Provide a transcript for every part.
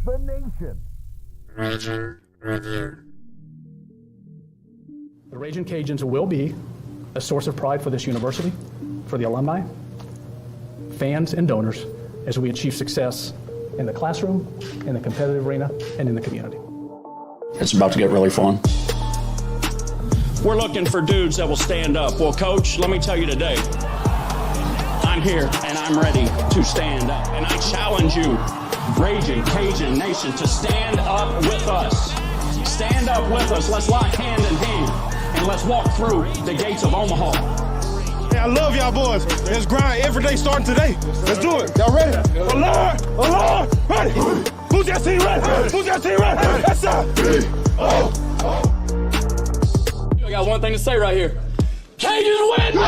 the nation. Region Review. The Raging Cajuns will be a source of pride for this university, for the alumni, fans, and donors as we achieve success in the classroom, in the competitive arena, and in the community. It's about to get really fun. We're looking for dudes that will stand up. Well, Coach, let me tell you today, I'm here and I'm ready to stand up. And I challenge you, Raging Cajun Nation, to stand up with us. Stand up with us. Let's lock hand in hand and let's walk through the gates of Omaha. Hey, I love y'all boys. Let's grind every day starting today. Let's do it. Y'all ready? Alert! Ready? Who's that team ready? Who's that team ready? Yes, sir. I got one thing to say right here. Cajuns win!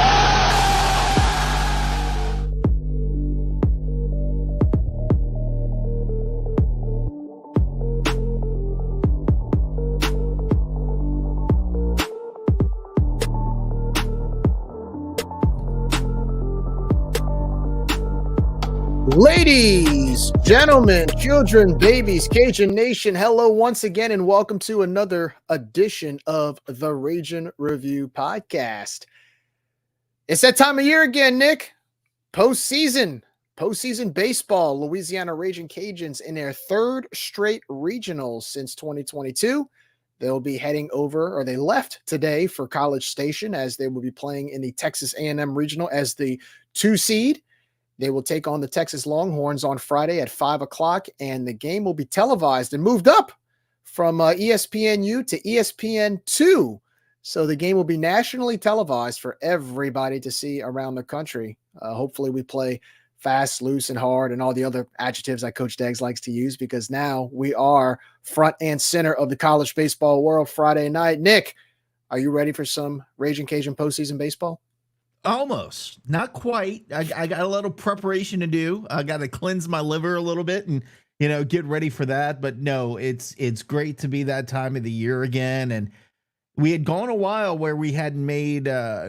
Ladies, gentlemen, children, babies, Cajun Nation, hello once again, and welcome to another edition of the Raging Review podcast. It's that time of year again, Nick. Postseason baseball. Louisiana Raging Cajuns in their third straight regionals since 2022. They'll be heading over, or they left today for College Station as they will be playing in the Texas A&M regional as the 2 seed. They will take on the Texas Longhorns on Friday at 5 o'clock, and the game will be televised and moved up from ESPNU to ESPN2. So the game will be nationally televised for everybody to see around the country. Hopefully we play fast, loose, and hard, and all the other adjectives that Coach Deggs likes to use, because now we are front and center of the college baseball world Friday night. Nick, are you ready for some Raging Cajun postseason baseball? Almost, not quite. I got a little preparation to do. I got to cleanse my liver a little bit and, get ready for that. But no, it's great to be that time of the year again. And we had gone a while where we hadn't made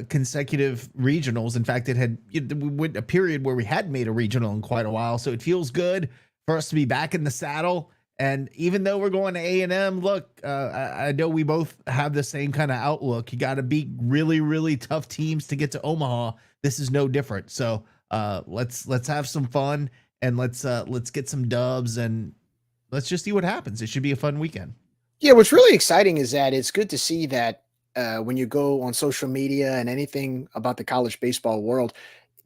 consecutive regionals. In fact, we went a period where we hadn't made a regional in quite a while. So it feels good for us to be back in the saddle. And even though we're going to A&M, look, I know we both have the same kind of outlook. You got to beat really, really tough teams to get to Omaha. This is no different. So let's have some fun, and let's get some dubs, and let's just see what happens. It should be a fun weekend. Yeah, what's really exciting is that it's good to see that when you go on social media and anything about the college baseball world,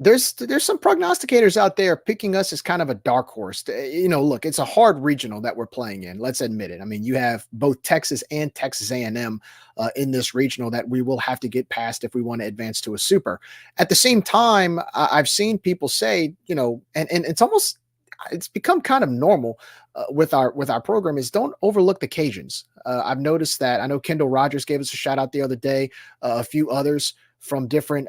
there's some prognosticators out there picking us as kind of a dark horse. Look, it's a hard regional that we're playing in. Let's admit it. I mean, you have both Texas and Texas A&M in this regional that we will have to get past if we want to advance to a super. At the same time, I've seen people say, and it's become kind of normal with our program is don't overlook the Cajuns. I've noticed that. I know Kendall Rogers gave us a shout out the other day. A few others from different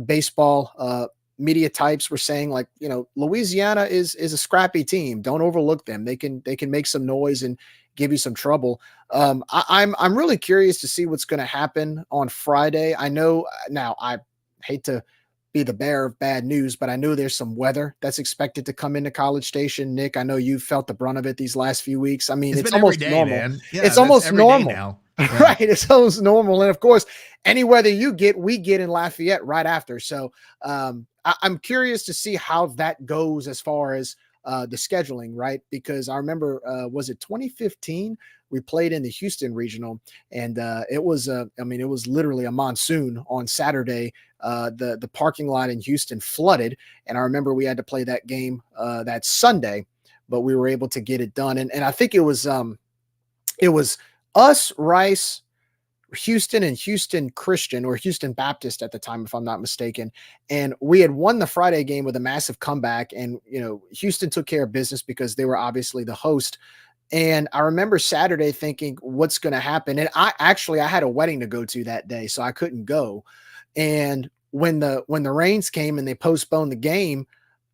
baseball media types were saying, like, Louisiana is a scrappy team. Don't overlook them. They can make some noise and give you some trouble. I'm really curious to see what's going to happen on Friday. I know now I hate to be the bearer of bad news, but I know there's some weather that's expected to come into College Station. Nick, I know you've felt the brunt of it these last few weeks. I mean, it's almost normal. Man. Yeah, it's almost normal now. Yeah. Right. It's almost normal. And of course, any weather you get, we get in Lafayette right after. So I'm curious to see how that goes as far as the scheduling, right? Because I remember, was it 2015? We played in the Houston regional, and it was literally a monsoon on Saturday. The parking lot in Houston flooded, and I remember we had to play that game that Sunday, but we were able to get it done. And I think it was us, Rice, Houston, and Houston Christian, or Houston Baptist at the time, if I'm not mistaken. And we had won the Friday game with a massive comeback. And, Houston took care of business because they were obviously the host. And I remember Saturday thinking, what's going to happen? And I had a wedding to go to that day, so I couldn't go. And when the rains came and they postponed the game,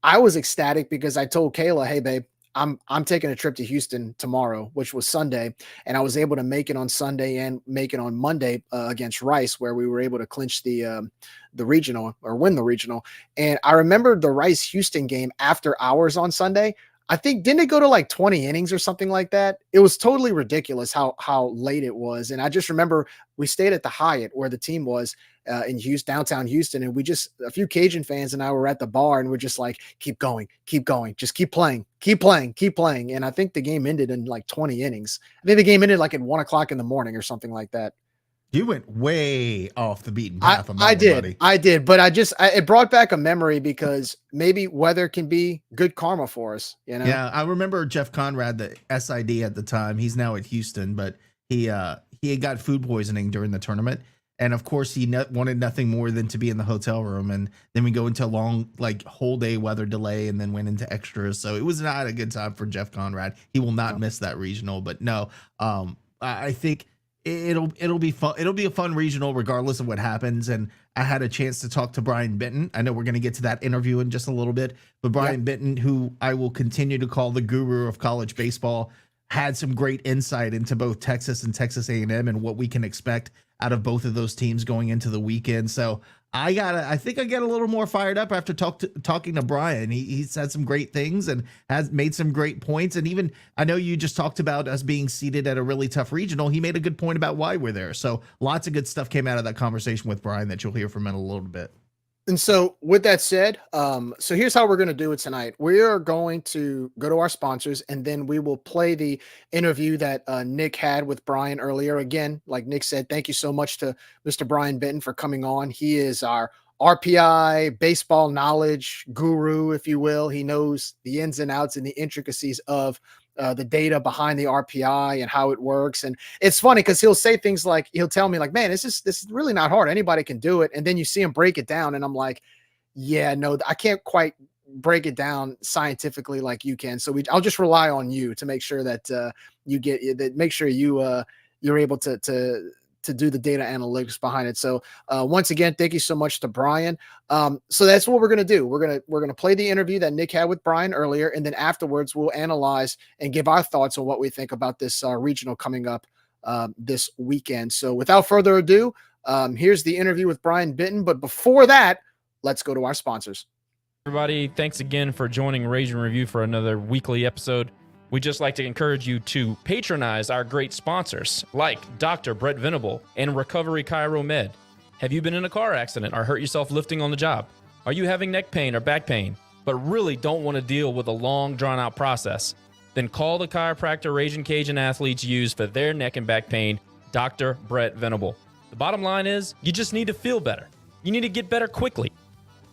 I was ecstatic because I told Kayla, hey, babe, I'm taking a trip to Houston tomorrow, which was Sunday, and I was able to make it on Sunday and make it on Monday against Rice, where we were able to clinch the regional, or win the regional. And I remember the Rice Houston game after hours on Sunday. I think didn't it go to like 20 innings or something like that? It was totally ridiculous how late it was. And I just remember we stayed at the Hyatt where the team was in Houston, downtown Houston, and a few Cajun fans and I were at the bar and we're just like, keep going, just keep playing. And I think the game ended in like 20 innings. I think the game ended like at 1:00 in the morning or something like that. You went way off the beaten path on that I one, did. buddy. I did, but it brought back a memery because maybe weather can be good karma for us, you know? Yeah, I remember Jeff Conrad, the SID at the time. He's now at Houston, but he had got food poisoning during the tournament, and of course he wanted nothing more than to be in the hotel room. And then we go into a long, like, whole day weather delay, and then went into extras. So it was not a good time for Jeff Conrad. He will not miss that regional. But no, I think it'll be fun. It'll be a fun regional regardless of what happens. And I had a chance to talk to Brian Benton. I know we're going to get to that interview in just a little bit, but Brian Benton, who I will continue to call the guru of college baseball, had some great insight into both Texas and Texas A&M and what we can expect out of both of those teams going into the weekend. So I think I get a little more fired up after talking to Brian. He said some great things and has made some great points. And even, I know you just talked about us being seated at a really tough regional. He made a good point about why we're there. So lots of good stuff came out of that conversation with Brian that you'll hear from in a little bit. And so with that said, so here's how we're going to do it tonight. We are going to go to our sponsors, and then we will play the interview that Nick had with Brian earlier. Again, like Nick said, thank you so much to Mr. Brian Benton for coming on. He is our RPI baseball knowledge guru, if you will. He knows the ins and outs and the intricacies of the data behind the RPI and how it works. And it's funny because he'll say things like, he'll tell me like, man, this is really not hard. Anybody can do it. And then you see him break it down. And I'm like, yeah, no, I can't quite break it down scientifically like you can. So I'll just rely on you to make sure that make sure you're able to do the data analytics behind it. So once again, thank you so much to Brian. So that's what we're going to do. We're going to play the interview that Nick had with Brian earlier. And then afterwards we'll analyze and give our thoughts on what we think about this regional coming up this weekend. So without further ado, here's the interview with Brian Benton. But before that, let's go to our sponsors. Everybody, thanks again for joining Rage and Review for another weekly episode. We'd just like to encourage you to patronize our great sponsors like Dr. Brett Venable and Recovery Chiro Med. Have you been in a car accident or hurt yourself lifting on the job? Are you having neck pain or back pain, but really don't want to deal with a long, drawn-out process? Then call the chiropractor Raging Cajun athletes use for their neck and back pain, Dr. Brett Venable. The bottom line is, you just need to feel better. You need to get better quickly.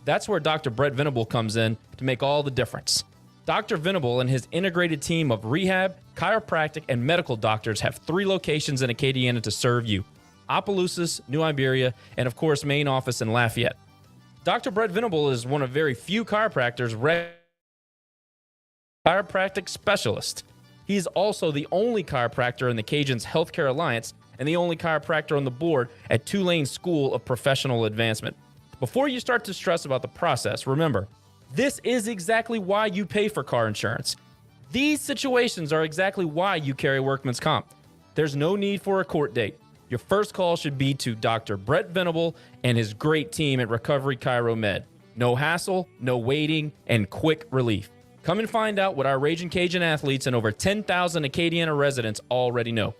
That's where Dr. Brett Venable comes in to make all the difference. Dr. Venable and his integrated team of rehab, chiropractic, and medical doctors have 3 locations in Acadiana to serve you: Opelousas, New Iberia, and of course, main office in Lafayette. Dr. Brett Venable is one of very few chiropractors chiropractic specialist. He is also the only chiropractor in the Cajuns Healthcare Alliance and the only chiropractor on the board at Tulane School of Professional Advancement. Before you start to stress about the process, remember, this is exactly why you pay for car insurance. These situations are exactly why you carry workman's comp. There's no need for a court date. Your first call should be to Dr. Brett Venable and his great team at Recovery Chiro Med. No hassle, no waiting, and quick relief. Come and find out what our Raging Cajun athletes and over 10,000 Acadiana residents already know.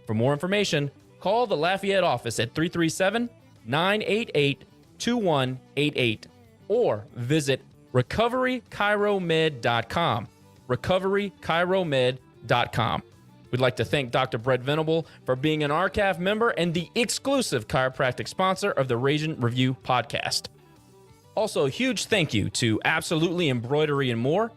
For more information, call the Lafayette office at 337-988-2188 or visit recoverychiromed.com. recoverychiromed.com. We'd like to thank Dr. Brett Venable for being an RCAF member and the exclusive chiropractic sponsor of the Raging Review podcast. Also, a huge thank you to Absolutely Embroidery and More.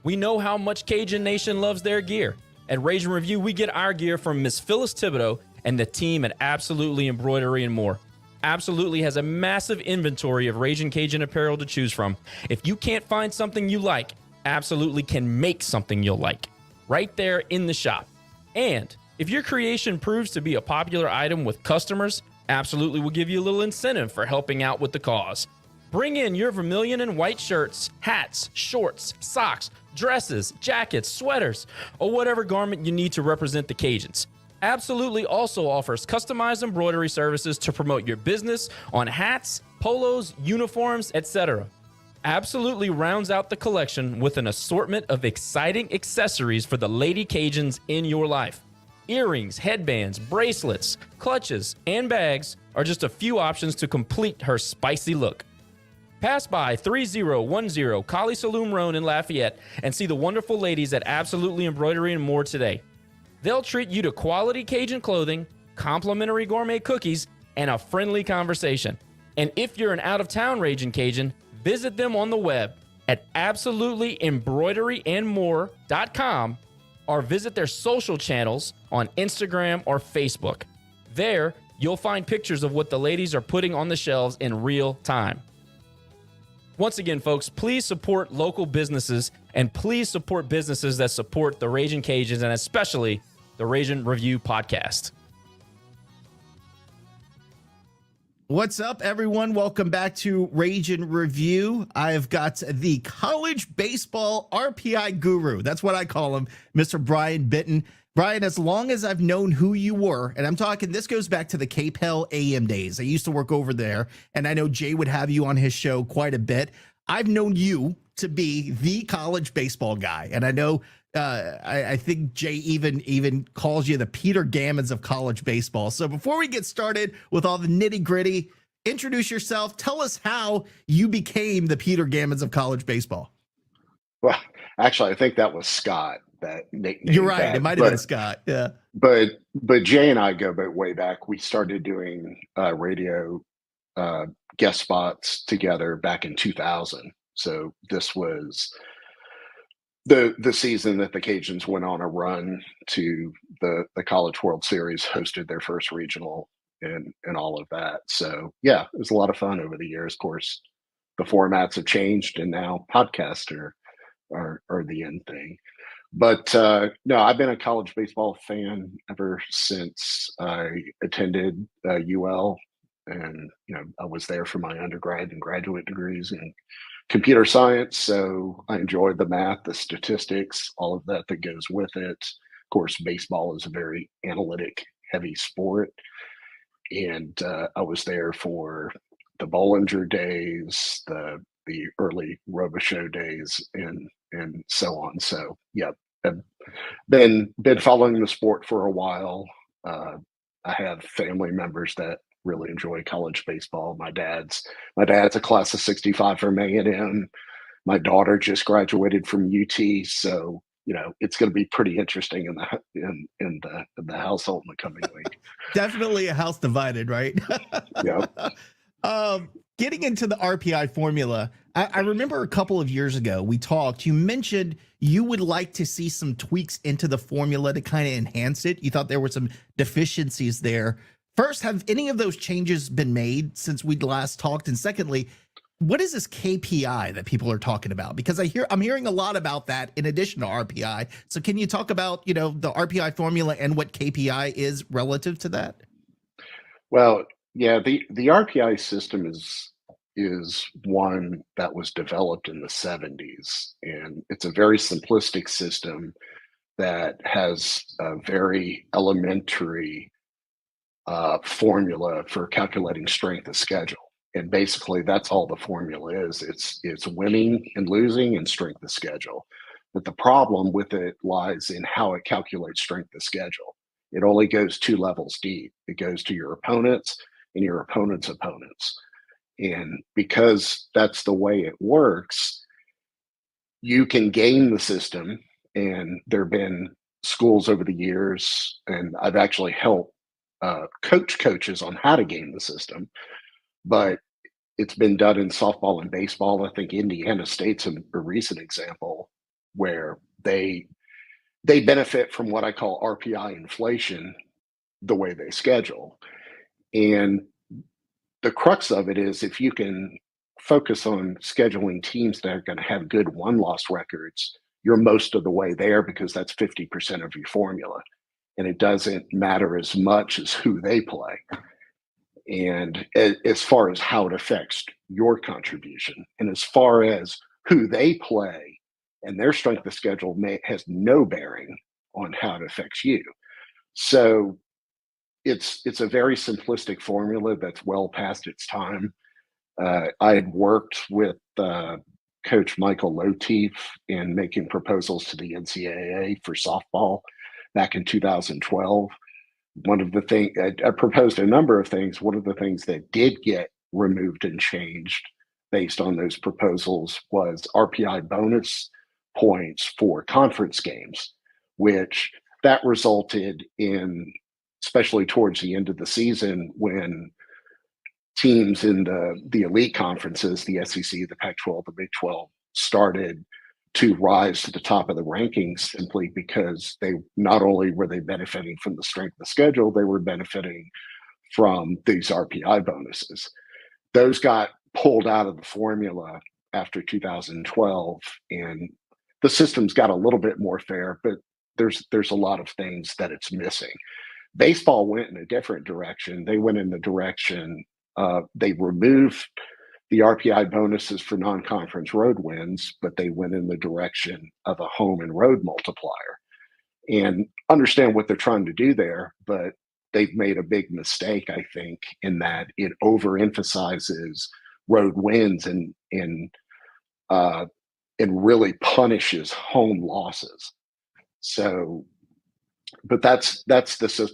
We know how much Cajun Nation loves their gear. At Raging Review, we get our gear from Miss Phyllis Thibodeau and the team at Absolutely Embroidery and More. Absolutely has a massive inventory of Raging Cajun apparel to choose from. If you can't find something you like, Absolutely can make something you'll like right there in the shop. And if your creation proves to be a popular item with customers, Absolutely will give you a little incentive for helping out with the cause. Bring in your vermilion and white shirts, hats, shorts, socks, dresses, jackets, sweaters, or whatever garment you need to represent the Cajuns. Absolutely also offers customized embroidery services to promote your business on hats, polos, uniforms, etc. Absolutely rounds out the collection with an assortment of exciting accessories for the Lady Cajuns in your life. Earrings, headbands, bracelets, clutches, and bags are just a few options to complete her spicy look. Pass by 3010 Collie Saloon Road in Lafayette and see the wonderful ladies at Absolutely Embroidery and More today. They'll treat you to quality Cajun clothing, complimentary gourmet cookies, and a friendly conversation. And if you're an out-of-town Raging Cajun, visit them on the web at absolutelyembroideryandmore.com or visit their social channels on Instagram or Facebook. There, you'll find pictures of what the ladies are putting on the shelves in real time. Once again, folks, please support local businesses and please support businesses that support the Raging Cajuns and especially the Raging Review podcast. What's up, everyone? Welcome back to Raging Review. I've got the college baseball RPI guru. That's what I call him, Mr. Brian Benton. Brian, as long as I've known who you were, and I'm talking, this goes back to the Capel A&M days. I used to work over there, and I know Jay would have you on his show quite a bit. I've known you to be the college baseball guy, and I know I think Jay even calls you the Peter Gammons of college baseball. So before we get started with all the nitty gritty, introduce yourself. Tell us how you became the Peter Gammons of college baseball. Well, actually, I think that was Scott that nickname. You're right. It might have been Scott. Yeah. But Jay and I go way back. We started doing radio guest spots together back in 2000. So this was the season that the Cajuns went on a run to the College World Series, hosted their first regional and all of that. So yeah, it was a lot of fun over the years. Of course, the formats have changed and now podcasts are the end thing. But no, I've been a college baseball fan ever since I attended UL, and I was there for my undergrad and graduate degrees in computer science. So I enjoyed the math, the statistics, all of that goes with it. Of course, baseball is a very analytic heavy sport. And I was there for the Bollinger days, the early Robichaux days, and so on. So yeah, I've been following the sport for a while. I have family members that really enjoy college baseball. My dad's a class of '65 from A&M. My daughter just graduated from UT, so it's going to be pretty interesting in the household in the coming week. Definitely a house divided, right? Yeah. Getting into the RPI formula, I remember a couple of years ago we talked. You mentioned you would like to see some tweaks into the formula to kind of enhance it. You thought there were some deficiencies there. First, have any of those changes been made since we last talked? And secondly, what is this KPI that people are talking about? Because I'm hearing a lot about that in addition to RPI. So can you talk about, the RPI formula and what KPI is relative to that? Well, yeah, the RPI system is one that was developed in the 70s, and it's a very simplistic system that has a very elementary formula for calculating strength of schedule. And basically that's all the formula is. It's winning and losing and strength of schedule. But the problem with it lies in how it calculates strength of schedule. It only goes 2 levels deep. It goes to your opponents and your opponent's opponents. And because that's the way it works, you can game the system. And there have been schools over the years, and I've actually helped coaches on how to game the system, but it's been done in softball and baseball. I think Indiana State's a recent example where they benefit from what I call RPI inflation, the way they schedule. And the crux of it is if you can focus on scheduling teams that are going to have good won-loss records, you're most of the way there because that's 50% of your formula. And it doesn't matter as much as who they play. And as far as how it affects your contribution, and as far as who they play and their strength of schedule has no bearing on how it affects you. So it's a very simplistic formula that's well past its time. I had worked with Coach Michael Loteef in making proposals to the NCAA for softball back in 2012. One of the things I proposed a number of things. One of the things that did get removed and changed based on those proposals was RPI bonus points for conference games, which that resulted in, especially towards the end of the season, when teams in the elite conferences, the SEC, the Pac-12, the Big 12, started to rise to the top of the rankings simply because they not only were they benefiting from the strength of the schedule, they were benefiting from these RPI bonuses. Those got pulled out of the formula after 2012, and the system's got a little bit more fair, but there's a lot of things that it's missing. Baseball went in a different direction. They went in the direction they removed the RPI bonuses for non-conference road wins, but they went in the direction of a home and road multiplier. And understand what they're trying to do there, but they've made a big mistake, I think, in that it overemphasizes road wins and really punishes home losses. So, but that's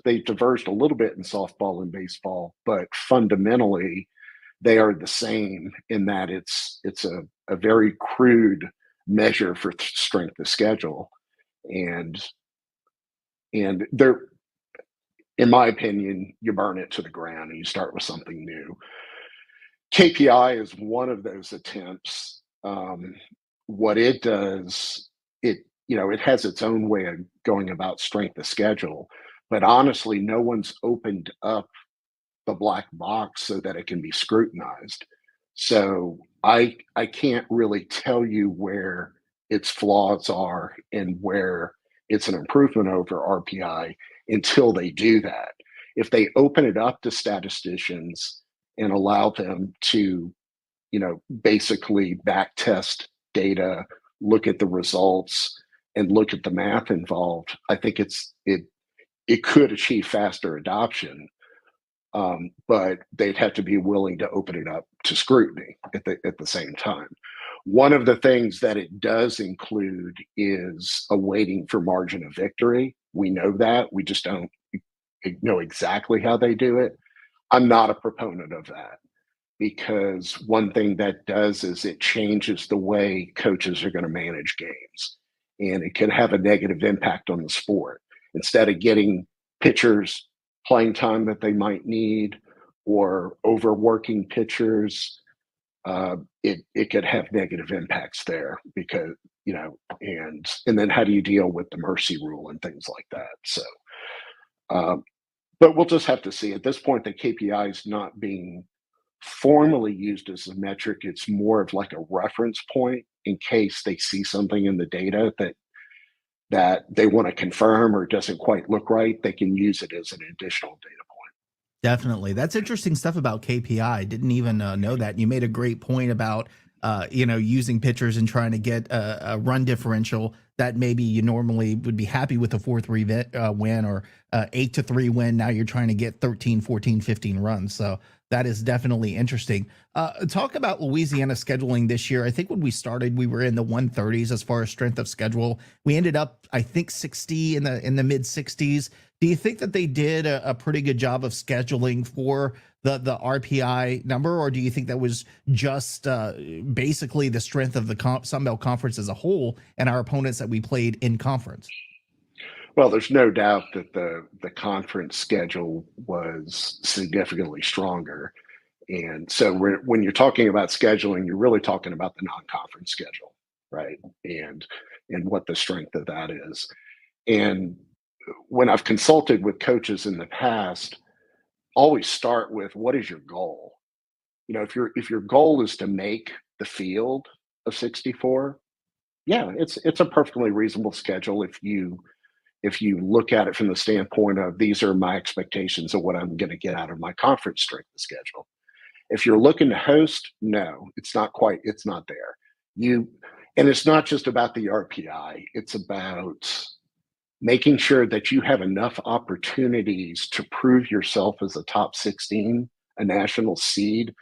they diverged a little bit in softball and baseball, but fundamentally they are the same in that it's a very crude measure for strength of schedule, and they're, in my opinion, you burn it to the ground and you start with something new. KPI is one of those attempts. What it does, it has its own way of going about strength of schedule, but honestly, no one's opened up the black box so that it can be scrutinized. So I can't really tell you where its flaws are and where it's an improvement over RPI until they do that. If they open it up to statisticians and allow them to, basically back test data, look at the results, and look at the math involved, I think it could achieve faster adoption. But they'd have to be willing to open it up to scrutiny at the same time. One of the things that it does include is a weighting for margin of victory. We know that. We just don't know exactly how they do it. I'm not a proponent of that, because one thing that does is it changes the way coaches are going to manage games, and it can have a negative impact on the sport. Instead of getting pitchers playing time that they might need or overworking pitchers, it could have negative impacts there, because and then how do you deal with the mercy rule and things like that? So but we'll just have to see. At this point, the KPI is not being formally used as a metric. It's more of like a reference point in case they see something in the data that they want to confirm or doesn't quite look right. They can use it as an additional data point. Definitely. That's interesting stuff about KPI. Didn't even know that. You made a great point about, using pitchers and trying to get a run differential that maybe you normally would be happy with a 4-3 win or 8-3 win. Now you're trying to get 13, 14, 15 runs. So that is definitely interesting. Talk about Louisiana scheduling this year. I think when we started, we were in the 130s as far as strength of schedule. We ended up, I think, 60 in the mid 60s. Do you think that they did a pretty good job of scheduling for the RPI number, or do you think that was just basically the strength of the Sun Belt Conference as a whole and our opponents that we played in conference? Well, there's no doubt that the conference schedule was significantly stronger. And so when you're talking about scheduling, you're really talking about the non-conference schedule, right? And what the strength of that is. And when I've consulted with coaches in the past, always start with, what is your goal? If your goal is to make the field of 64, yeah, it's a perfectly reasonable schedule if you look at it from the standpoint of, these are my expectations of what I'm going to get out of my conference strength of schedule. If you're looking to host, no, it's not there. And it's not just about the RPI, it's about making sure that you have enough opportunities to prove yourself as a top 16, a national seed,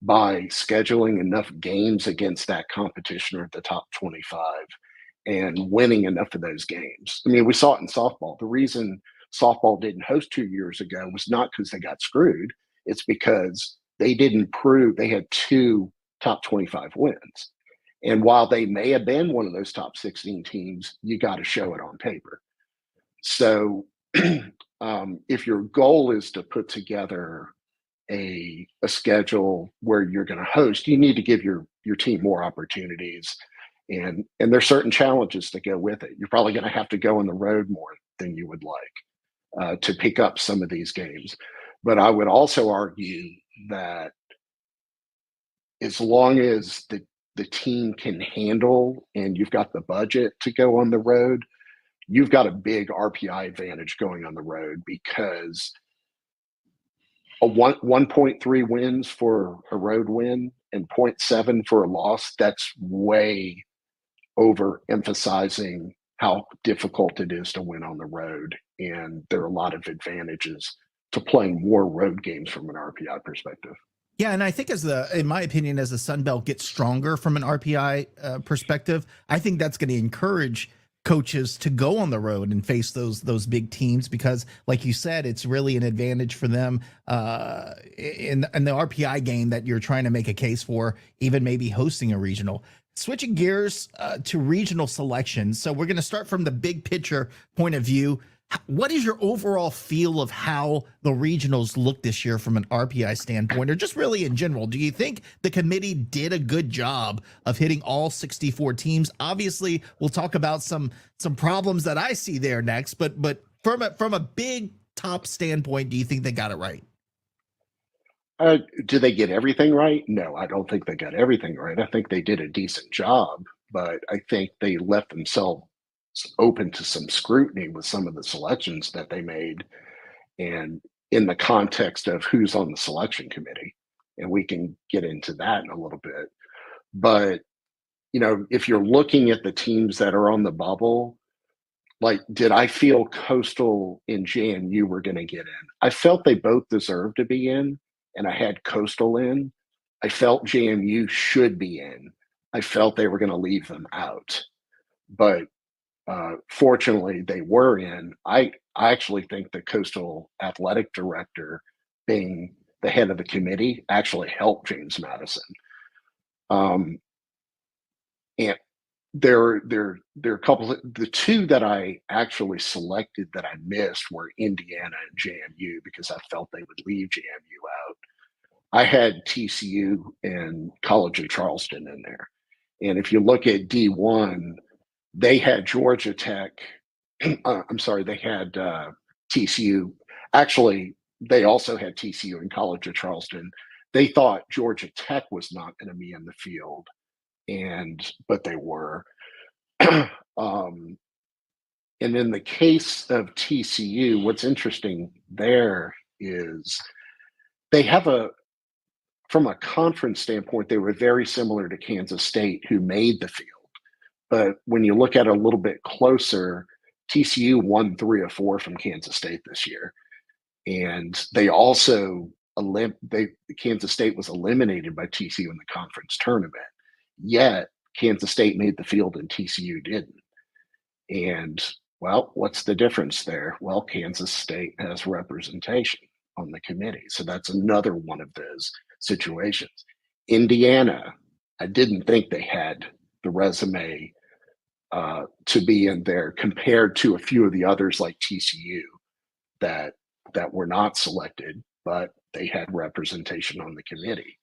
by scheduling enough games against that competition or at the top 25 and winning enough of those games. I mean, we saw it in softball. The reason softball didn't host 2 years ago was not because they got screwed. It's because they didn't prove they had 2 top 25 wins. And while they may have been one of those top 16 teams, you got to show it on paper. So if your goal is to put together a schedule where you're going to host, you need to give your team more opportunities. And there's certain challenges that go with it. You're probably going to have to go on the road more than you would like to pick up some of these games. But I would also argue that as long as the team can handle and you've got the budget to go on the road, you've got a big RPI advantage going on the road, because a 1.3 wins for a road win and 0.7 for a loss, that's way overemphasizing how difficult it is to win on the road. And there are a lot of advantages to playing more road games from an RPI perspective. Yeah, and I think in my opinion, as the Sun Belt gets stronger from an RPI perspective, I think that's going to encourage coaches to go on the road and face those big teams, because, like you said, it's really an advantage for them in the RPI game that you're trying to make a case for, even maybe hosting a regional. Switching gears to regional selection. So we're going to start from the big picture point of view. What is your overall feel of how the regionals look this year from an RPI standpoint, or just really in general? Do you think the committee did a good job of hitting all 64 teams? Obviously, we'll talk about some problems that I see there next, but from a big top standpoint, do you think they got it right? Do they get everything right? No, I don't think they got everything right. I think they did a decent job, but I think they left themselves open to some scrutiny with some of the selections that they made, and in the context of who's on the selection committee. And we can get into that in a little bit. But, if you're looking at the teams that are on the bubble, like, did I feel Coastal and JMU were going to get in? I felt they both deserved to be in, and I had Coastal in. I felt JMU should be in. I felt they were going to leave them out. But fortunately, they were in. I actually think the Coastal athletic director, being the head of the committee, actually helped James Madison. And there are a couple of the two that I actually selected that I missed were Indiana and JMU, because I felt they would leave JMU out. I had TCU and College of Charleston in there. And if you look at D1, they had Georgia Tech. They had TCU. Actually, they also had TCU and College of Charleston. They thought Georgia Tech was not going to be in the field, but they were. And in the case of TCU, what's interesting there is they have from a conference standpoint, they were very similar to Kansas State, who made the field. But when you look at it a little bit closer, TCU won 3 of 4 from Kansas State this year. And they also, Kansas State was eliminated by TCU in the conference tournament. Yet, Kansas State made the field and TCU didn't. And, well, what's the difference there? Well, Kansas State has representation on the committee. So that's another one of those situations. Indiana, I didn't think they had the resume to be in there compared to a few of the others like TCU that were not selected, but they had representation on the committee.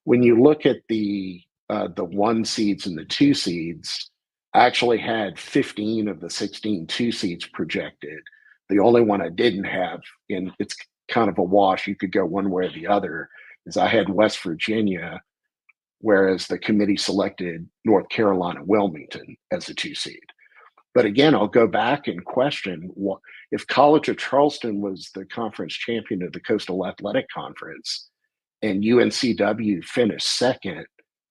When you look at the 1 seeds and the 2 seeds, I actually had 15 of the 16 2 seeds projected. The only one I didn't have, and it's kind of a wash, you could go one way or the other, is I had West Virginia, whereas the committee selected North Carolina Wilmington as a 2 seed. But again, I'll go back and question, if College of Charleston was the conference champion of the Coastal Athletic Conference and UNCW finished second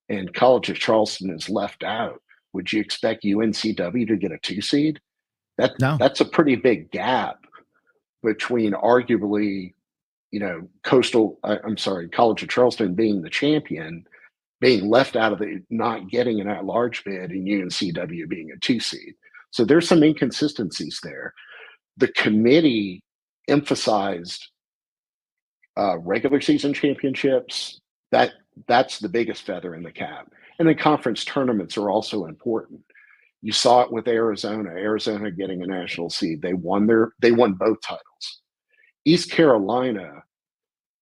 and College of Charleston is left out, would you expect UNCW to get a 2 seed? No. That's a pretty big gap between arguably College of Charleston being the champion, being left out of the not getting an at-large bid, and UNCW being a 2 seed. So there's some inconsistencies there. The committee emphasized regular season championships. That's the biggest feather in the cap. And then conference tournaments are also important. You saw it with Arizona. Arizona getting a national seed. They won both titles. East Carolina,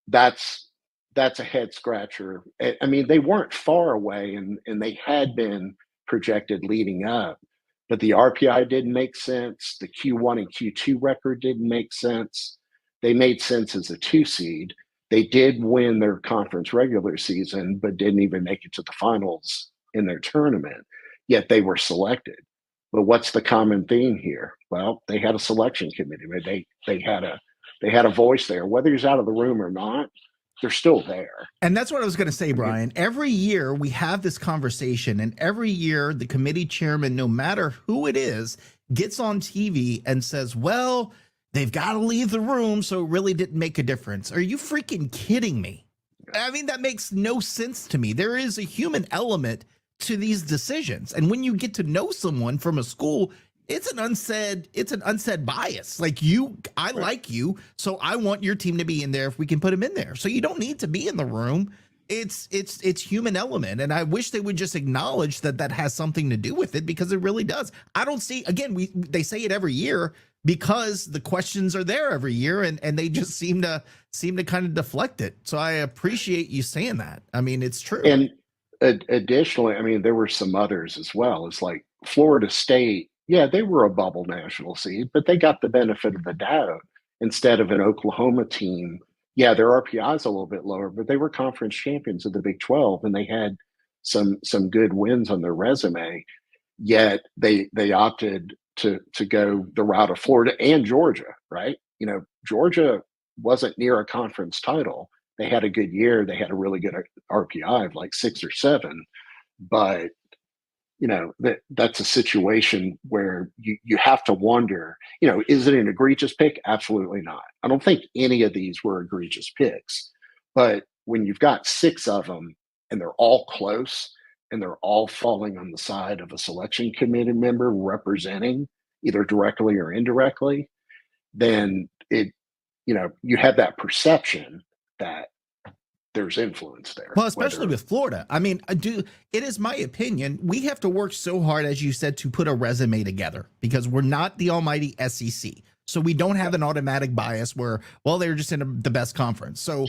that's a head scratcher. I mean, they weren't far away, and they had been projected leading up, but the RPI didn't make sense. The Q1 and Q2 record didn't make sense. They made sense as a 2 seed. They did win their conference regular season, but didn't even make it to the finals in their tournament, yet they were selected. But what's the common theme here? Well, they had a selection committee. They had a voice there. Whether he's out of the room or not, they're still there. And that's what I was going to say, Brian. Every year we have this conversation, and every year the committee chairman, no matter who it is, gets on TV and says, well, they've got to leave the room, so it really didn't make a difference. Are you freaking kidding me? I mean, that makes no sense to me. There is a human element to these decisions. And when you get to know someone from a school, it's an unsaid bias. Like I like you, so I want your team to be in there if we can put them in there. So you don't need to be in the room. It's human element. And I wish they would just acknowledge that has something to do with it, because it really does. I don't see, again, they say it every year because the questions are there every year, and they just seem to kind of deflect it. So I appreciate you saying that. I mean, it's true. And additionally, I mean, there were some others as well. It's like Florida State. Yeah, they were a bubble national seed, but they got the benefit of the doubt instead of an Oklahoma team. Yeah, their RPI is a little bit lower, but they were conference champions of the Big 12, and they had some good wins on their resume. Yet they opted to go the route of Florida and Georgia, right? Georgia wasn't near a conference title. They had a good year. They had a really good RPI of like 6 or 7, but that's a situation where you have to wonder, is it an egregious pick? Absolutely not. I don't think any of these were egregious picks, but when you've got 6 of them and they're all close and they're all falling on the side of a selection committee member representing either directly or indirectly, then you have that perception that there's influence there. Well, especially with Florida. I mean, it is my opinion, we have to work so hard, as you said, to put a resume together, because we're not the almighty SEC. So we don't have an automatic bias where, well, they're just in the best conference. So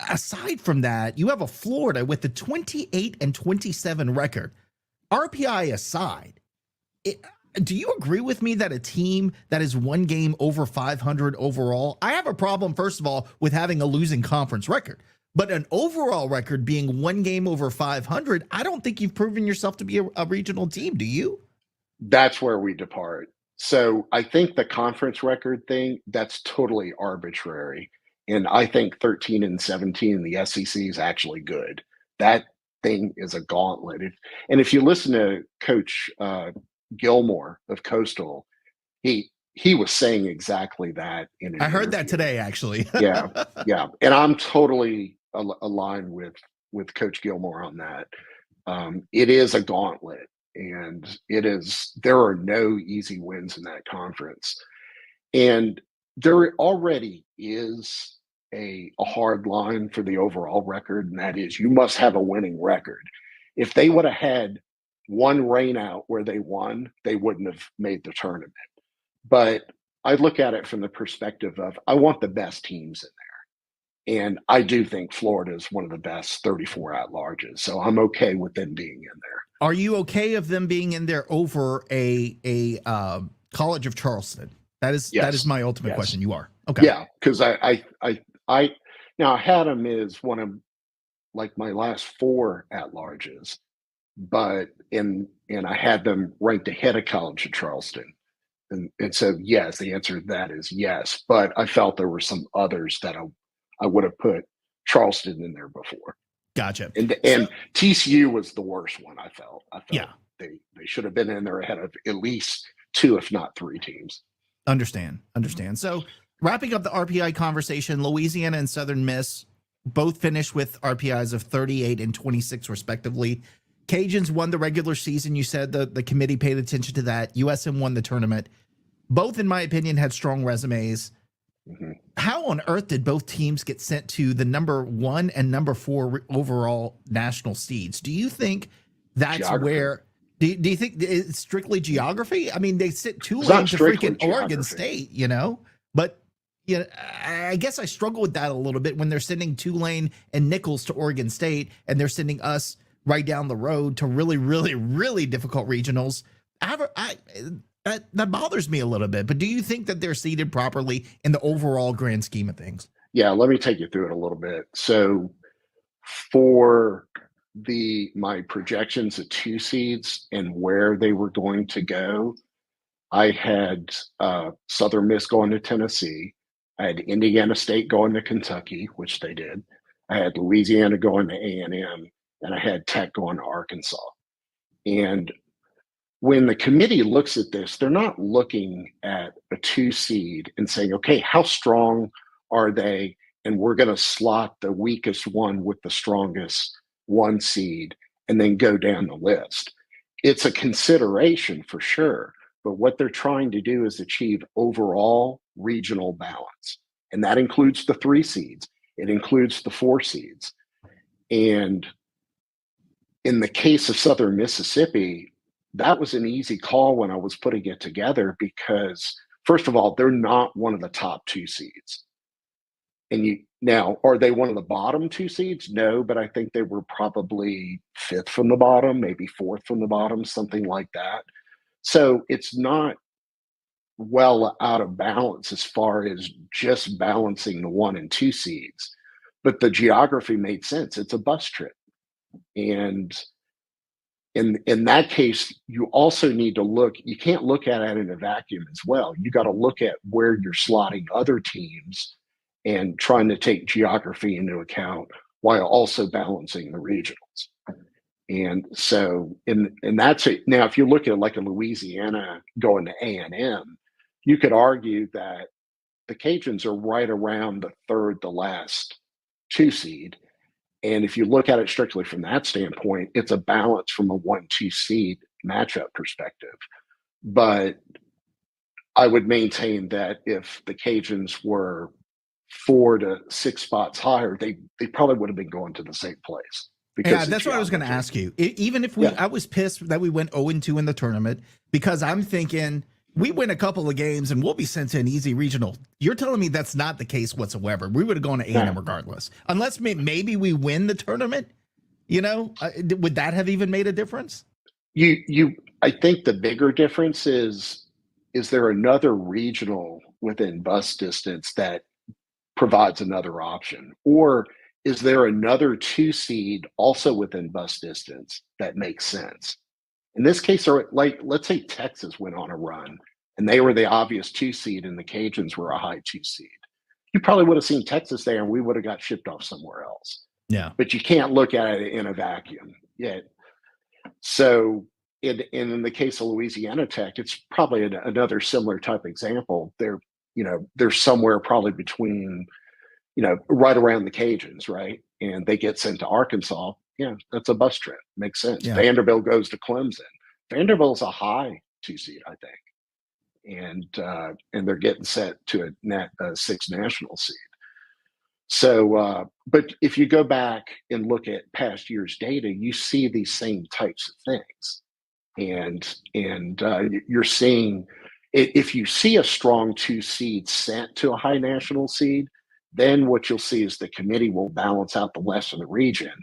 aside from that, you have a Florida with the 28-27 record. RPI aside, do you agree with me that a team that is 1 game over 500 overall, I have a problem, first of all, with having a losing conference record. But an overall record being 1 game over 500, I don't think you've proven yourself to be a regional team, do you? That's where we depart. So I think the conference record thing, that's totally arbitrary. And I think 13-17 in the SEC is actually good. That thing is a gauntlet. And if you listen to Coach Gilmore of Coastal, he was saying exactly that. I heard that today, actually. yeah. And I'm totally aligned with Coach Gilmore on that. It is a gauntlet, and there are no easy wins in that conference. And there already is a hard line for the overall record, and that is you must have a winning record. If they would have had one rain out where they won, they wouldn't have made the tournament. But I look at it from the perspective of I want the best teams in there. And I do think Florida is one of the best 34 at-larges. So I'm okay with them being in there. Are you okay of them being in there over a College of Charleston? That is my ultimate question. You are. Okay. Yeah, because I now had them as one of like my last 4 at-larges, but and I had them ranked ahead of College of Charleston. And so, yes, the answer to that is yes. But I felt there were some others that I would have put Charleston in there before. Gotcha. And TCU was the worst one, I felt. Yeah. They should have been in there ahead of at least 2, if not 3 teams. Understand. So wrapping up the RPI conversation, Louisiana and Southern Miss both finished with RPIs of 38 and 26 respectively. Cajuns won the regular season. You said the committee paid attention to that. USM won the tournament. Both, in my opinion, had strong resumes. Mm-hmm. How on earth did both teams get sent to the number 1 and number 4 overall national seeds? Do you think that's Geography. where? Do you think it's strictly geography? I mean, they sent Tulane to freaking Oregon State, you know? But yeah, I guess I struggle with that a little bit when they're sending Tulane and Nichols to Oregon State, and they're sending us right down the road to really, really, really difficult regionals. That bothers me a little bit. But do you think that they're seated properly in the overall grand scheme of things? Yeah, let me take you through it a little bit. So for my projections of 2 seeds and where they were going to go, I had Southern Miss going to Tennessee. I had Indiana State going to Kentucky, which they did. I had Louisiana going to A&M, and I had Tech going to Arkansas. And when the committee looks at this, they're not looking at a 2 seed and saying, okay, how strong are they? And we're going to slot the weakest one with the strongest 1 seed and then go down the list. It's a consideration for sure. But what they're trying to do is achieve overall regional balance. And that includes the 3 seeds. It includes the 4 seeds. And in the case of Southern Mississippi, that was an easy call when I was putting it together because, first of all, they're not one of the top 2 seeds. And now, are they one of the bottom 2 seeds? No, but I think they were probably 5th from the bottom, maybe 4th from the bottom, something like that. So it's not well out of balance as far as just balancing the 1 and 2 seeds, but the geography made sense. It's a bus trip. And in that case, you also need to look, you can't look at it in a vacuum as well. You got to look at where you're slotting other teams and trying to take geography into account while also balancing the regionals. And so, and that's it. Now, if you look at like a Louisiana going to A&M, you could argue that the Cajuns are right around the 3rd to last 2 seed. And if you look at it strictly from that standpoint, it's a balance from a 1-2 seed matchup perspective. But I would maintain that if the Cajuns were 4 to 6 spots higher, they probably would have been going to the same place. Yeah, that's what I was going to ask you. Even if I was pissed that we went 0-2 in the tournament because I'm thinking we win a couple of games and we'll be sent to an easy regional. You're telling me that's not the case whatsoever. We would have gone to A&M regardless, unless maybe we win the tournament. You know, would that have even made a difference? I think the bigger difference is there another regional within bus distance that provides another option, or is there another 2 seed also within bus distance that makes sense? In this case, or like, let's say Texas went on a run and they were the obvious 2 seed and the Cajuns were a high 2 seed. You probably would have seen Texas there and we would have got shipped off somewhere else. Yeah. But you can't look at it in a vacuum yet. So in the case of Louisiana Tech, it's probably another similar type example. They're somewhere probably between, right around the Cajuns, right? And they get sent to Arkansas. Yeah, that's a bus trip. Makes sense. Yeah. Vanderbilt goes to Clemson. Vanderbilt's a high 2 seed, I think. And they're getting set to a 6 national seed. So, but if you go back and look at past years' data, you see these same types of things. And you're seeing, if you see a strong 2 seed sent to a high national seed, then what you'll see is the committee will balance out the rest of the region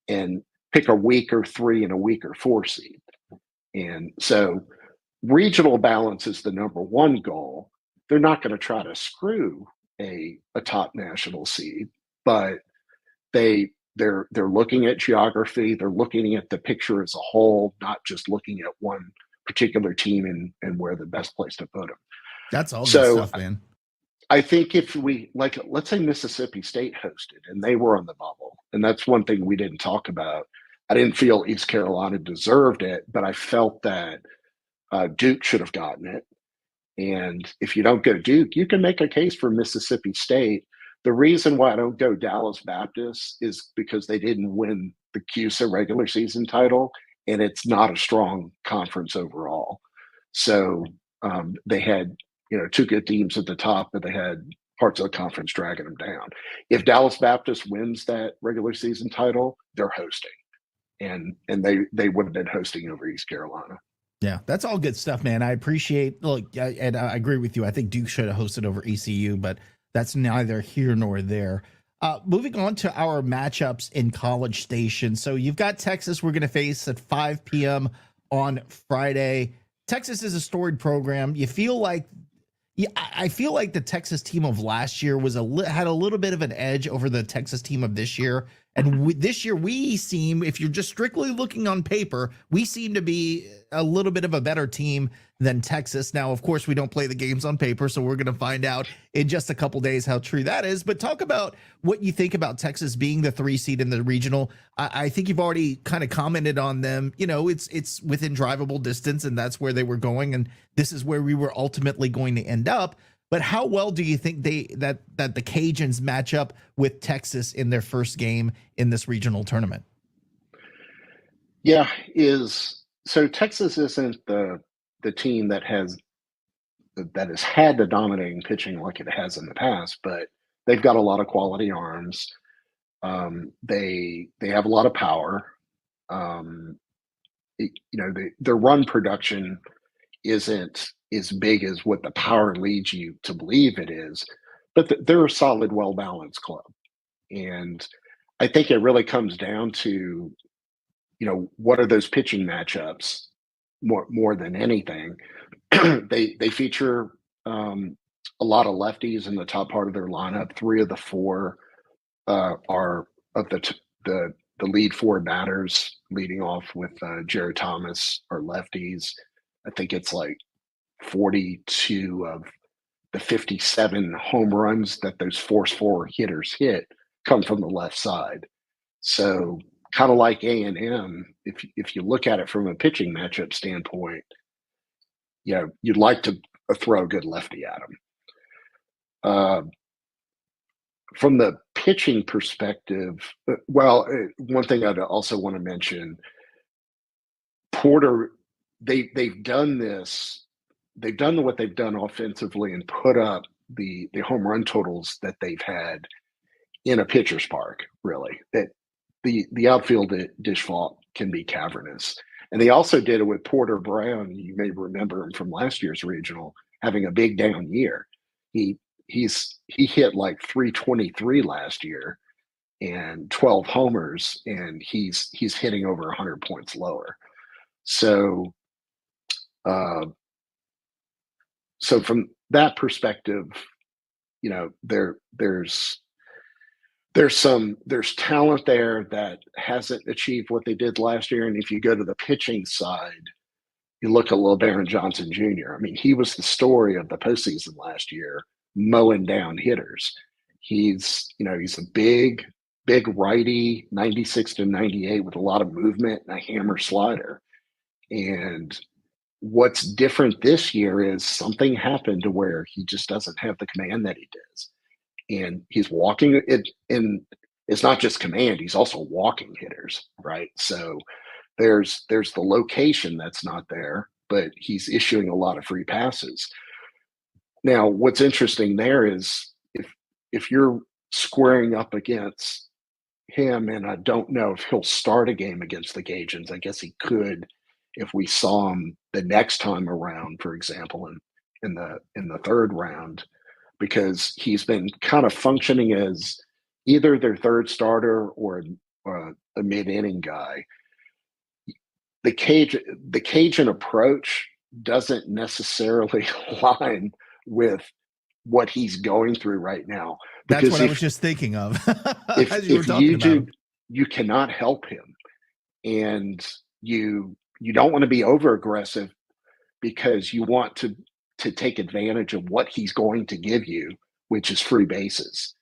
and pick a weaker 3 and a weaker 4 seed. And so regional balance is the number 1 goal. They're not going to try to screw a top national seed, but they're looking at geography. They're looking at the picture as a whole, not just looking at one particular team and where the best place to put them. That's all good stuff, man. I think if we, like, let's say Mississippi State hosted and they were on the bubble, and that's one thing we didn't talk about. I didn't feel East Carolina deserved it, but I felt that Duke should have gotten it. And if you don't go Duke, you can make a case for Mississippi State. The reason why I don't go Dallas Baptist is because they didn't win the CUSA regular season title, and it's not a strong conference overall. So they had, two good teams at the top, but they had parts of the conference dragging them down. If Dallas Baptist wins that regular season title, they're hosting, and they would have been hosting over East Carolina. Yeah, that's all good stuff, man. I appreciate. Look, and I agree with you. I think Duke should have hosted over ECU, but that's neither here nor there. Moving on to our matchups in College Station. So you've got Texas. We're going to face at 5 p.m. on Friday. Texas is a storied program. You feel like, I feel like the Texas team of last year was had a little bit of an edge over the Texas team of this year. And this year we seem, if you're just strictly looking on paper, we seem to be a little bit of a better team than Texas. Now, of course, we don't play the games on paper, so we're going to find out in just a couple days how true that is. But talk about what you think about Texas being the 3 seed in the regional. I think you've already kind of commented on them. It's within drivable distance, and that's where they were going, and this is where we were ultimately going to end up. But how well do you think that the Cajuns match up with Texas in their first game in this regional tournament? Yeah, so Texas isn't the team that has had the dominating pitching like it has in the past, but they've got a lot of quality arms. They have a lot of power. Their run production isn't as big as what the power leads you to believe it is, but they're a solid, well-balanced club. And I think it really comes down to, what are those pitching matchups more than anything. They feature a lot of lefties in the top part of their lineup. 3 of the 4 are of the lead 4 batters, leading off with Jared Thomas, are lefties. I think it's like 42 of the 57 home runs that those force 4 hitters hit come from the left side. So kind of like A&M, if you look at it from a pitching matchup standpoint, you'd like to throw a good lefty at them. From the pitching perspective, one thing I'd also want to mention, Porter, they've done this. They've done what they've done offensively and put up the home run totals that they've had in a pitcher's park, really. That the outfield at Dish Fault can be cavernous. And they also did it with Porter Brown. You may remember him from last year's regional, having a big down year. He hit like 323 last year and 12 homers, and he's hitting over 100 points lower. So from that perspective, there's talent there that hasn't achieved what they did last year. And if you go to the pitching side, you look at LeBaron Johnson Jr. I mean, he was the story of the postseason last year, mowing down hitters. He's a big righty, 96 to 98 with a lot of movement and a hammer slider. And what's different this year is something happened to where he just doesn't have the command that he does. And he's walking it, and it's not just command, he's also walking hitters, right? So there's the location that's not there, but he's issuing a lot of free passes. Now, what's interesting there is if you're squaring up against him, and I don't know if he'll start a game against the Cajuns. I guess he could if we saw him the next time around, for example, in the third round, because he's been kind of functioning as either their third starter or a mid-inning guy. The Cajun approach doesn't necessarily align with what he's going through right now. That's what I was just thinking of. If you cannot help him, and you don't want to be over aggressive because you want to take advantage of what he's going to give you, which is free bases.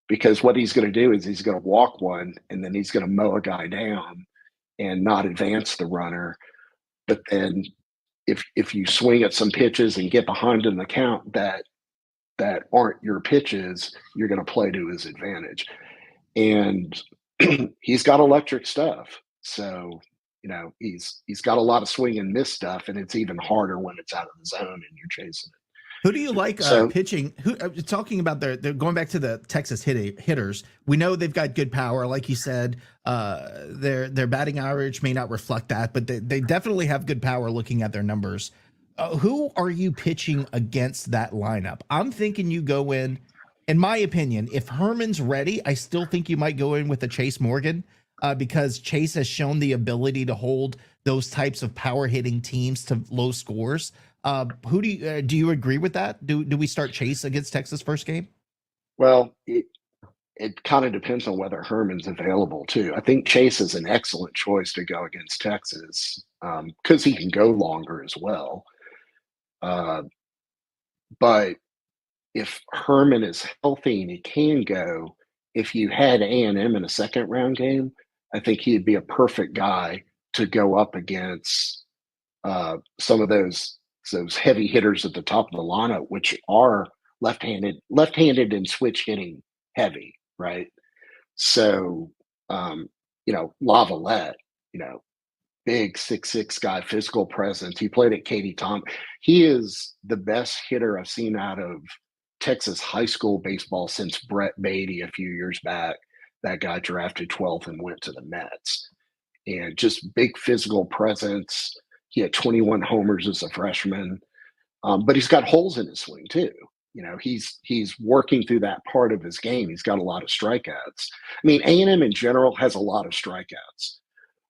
Because what he's going to do is he's going to walk one, and then he's going to mow a guy down and not advance the runner. But then if you swing at some pitches and get behind in the count that aren't your pitches, you're going to play to his advantage. And he's got electric stuff. So, he's got a lot of swing and miss stuff, and it's even harder when it's out of the zone and you're chasing it. Who do you like pitching? Who talking about they're going back to the Texas hitters? We know they've got good power, like you said. Their batting average may not reflect that, but they definitely have good power. Looking at their numbers, who are you pitching against that lineup? I'm thinking you go in my opinion, if Herman's ready, I still think you might go in with a Chase Morgan because Chase has shown the ability to hold those types of power hitting teams to low scores. Who do you agree with that? Do we start Chase against Texas first game? Well, it kind of depends on whether Herman's available too. I think Chase is an excellent choice to go against Texas because he can go longer as well. But if Herman is healthy and he can go, if you had A&M in a second round game, I think he'd be a perfect guy to go up against some of those heavy hitters at the top of the lineup, which are left-handed and switch hitting heavy, right? So, Lavalette, big 6'6" guy, physical presence. He played at Katy Tom. He is the best hitter I've seen out of Texas high school baseball since Brett Beatty a few years back. That guy drafted 12th and went to the Mets. And just big physical presence. He had 21 homers as a freshman. But he's got holes in his swing too. He's working through that part of his game. He's got a lot of strikeouts. I mean, A&M in general has a lot of strikeouts,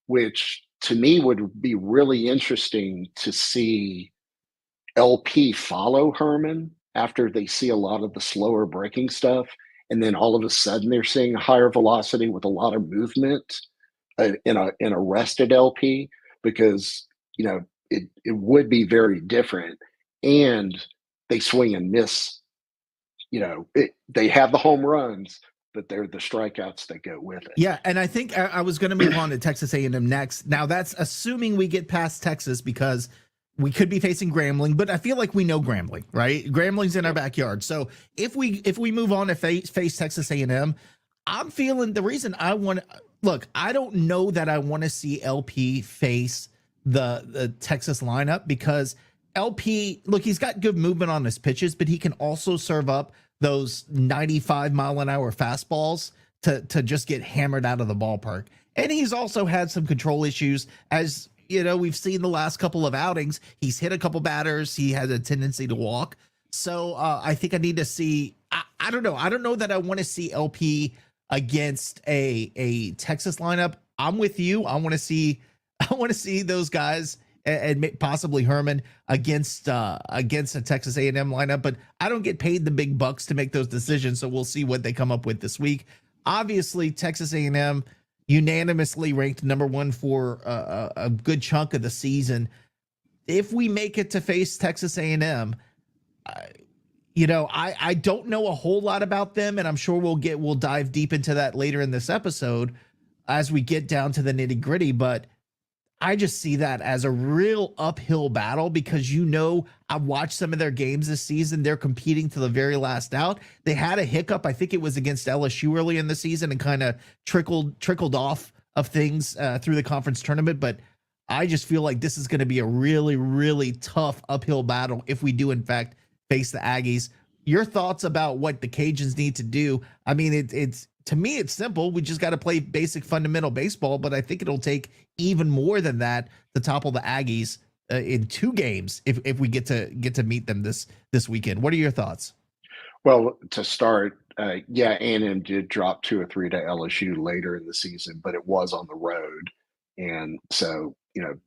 which to me would be really interesting to see LP follow Herman after they see a lot of the slower breaking stuff. And then all of a sudden they're seeing a higher velocity with a lot of movement in a rested LP, because, it would be very different. And they swing and miss, they have the home runs, but they're the strikeouts that go with it. Yeah, and I think I was going to move on to Texas A&M next. Now, that's assuming we get past Texas, because we could be facing Grambling, but I feel like we know Grambling, right? Grambling's in our backyard. So if we move on to face Texas A&M, I'm feeling the reason I want to look. I don't know that I want to see LP face the Texas lineup, because LP, look, he's got good movement on his pitches, but he can also serve up those 95-mile-an-hour fastballs to just get hammered out of the ballpark. And he's also had some control issues. As we've seen the last couple of outings, he's hit a couple batters. He has a tendency to walk. So I think I need to see, I don't know. I don't know that I want to see LP against a Texas lineup. I'm with you. I want to see those guys and possibly Herman against a Texas A&M lineup, but I don't get paid the big bucks to make those decisions, so we'll see what they come up with this week. Obviously, Texas A&M unanimously ranked number 1 for a good chunk of the season. If we make it to face Texas A&M, I don't know a whole lot about them, and I'm sure we'll dive deep into that later in this episode as we get down to the nitty-gritty, but I just see that as a real uphill battle, because I've watched some of their games this season. They're competing to the very last out. They had a hiccup. I think it was against LSU early in the season, and kind of trickled off of things through the conference tournament. But I just feel like this is going to be a really, really tough uphill battle if we do, in fact, face the Aggies. Your thoughts about what the Cajuns need to do? I mean, it's to me, it's simple. We just got to play basic fundamental baseball, but I think it'll take even more than that to topple the Aggies in 2 games if we get to meet them this weekend. What are your thoughts? Well, to start, A&M did drop 2 or 3 to LSU later in the season, but it was on the road, and so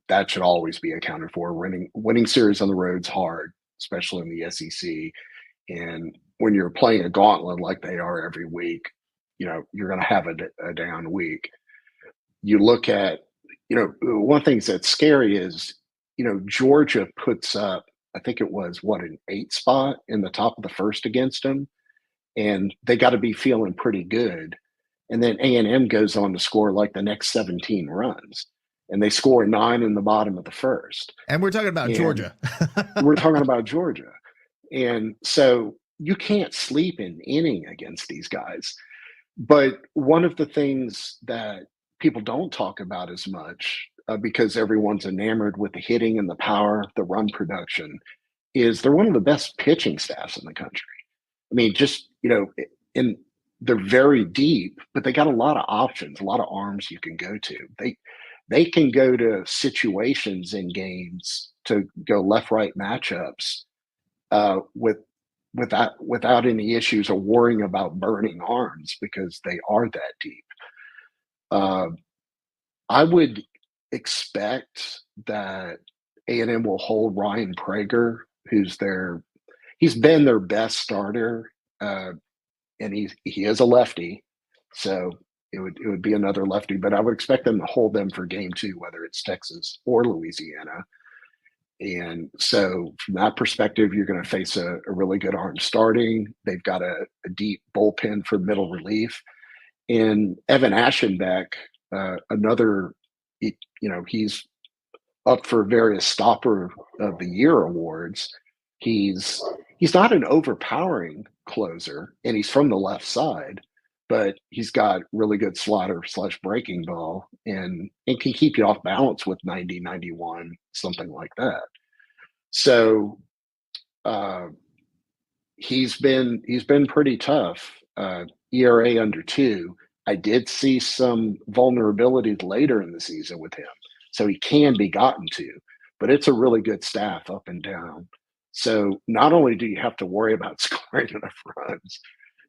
that should always be accounted for. Winning series on the road's hard, especially in the SEC, and when you're playing a gauntlet like they are every week, you're going to have a down week. You look at, one thing that's scary is, Georgia puts up, I think it was an 8 spot in the top of the first against them, and they got to be feeling pretty good. And then A&M goes on to score like the next 17 runs. and they score 9 in the bottom of the first. And we're talking about Georgia. We're talking about Georgia. And so you can't sleep an inning against these guys. But one of the things that people don't talk about as much, because everyone's enamored with the hitting and the power, the run production, is they're one of the best pitching staffs in the country. I mean, just, and they're very deep, but they got a lot of options, a lot of arms you can go to. They can go to situations in games to go left-right matchups without any issues or worrying about burning arms because they are that deep. I would expect that A&M will hold Ryan Prager, he's been their best starter, and he is a lefty, so it would be another lefty. But I would expect them to hold them for game 2, whether it's Texas or Louisiana. And so from that perspective, you're going to face a really good arm starting. They've got a deep bullpen for middle relief. And Evan Aschenbeck, he's up for various Stopper of the Year awards. He's not an overpowering closer, and he's from the left side, but he's got really good slider/breaking ball and can keep you off balance with 90, 91, something like that. So he's been pretty tough. ERA under 2. I did see some vulnerabilities later in the season with him, so he can be gotten to, but it's a really good staff up and down. So not only do you have to worry about scoring enough runs,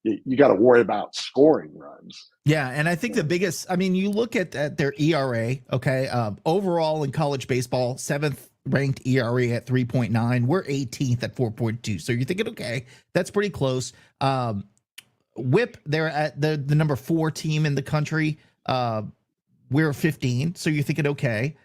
you got to worry about scoring runs. Yeah, and I think the biggest, you look at their ERA, okay, overall in college baseball, 7th ranked ERA at 3.9. We're 18th at 4.2. So you're thinking, okay, that's pretty close. WHIP, they're at the number 4 team in the country. We're 15, so you're thinking, okay.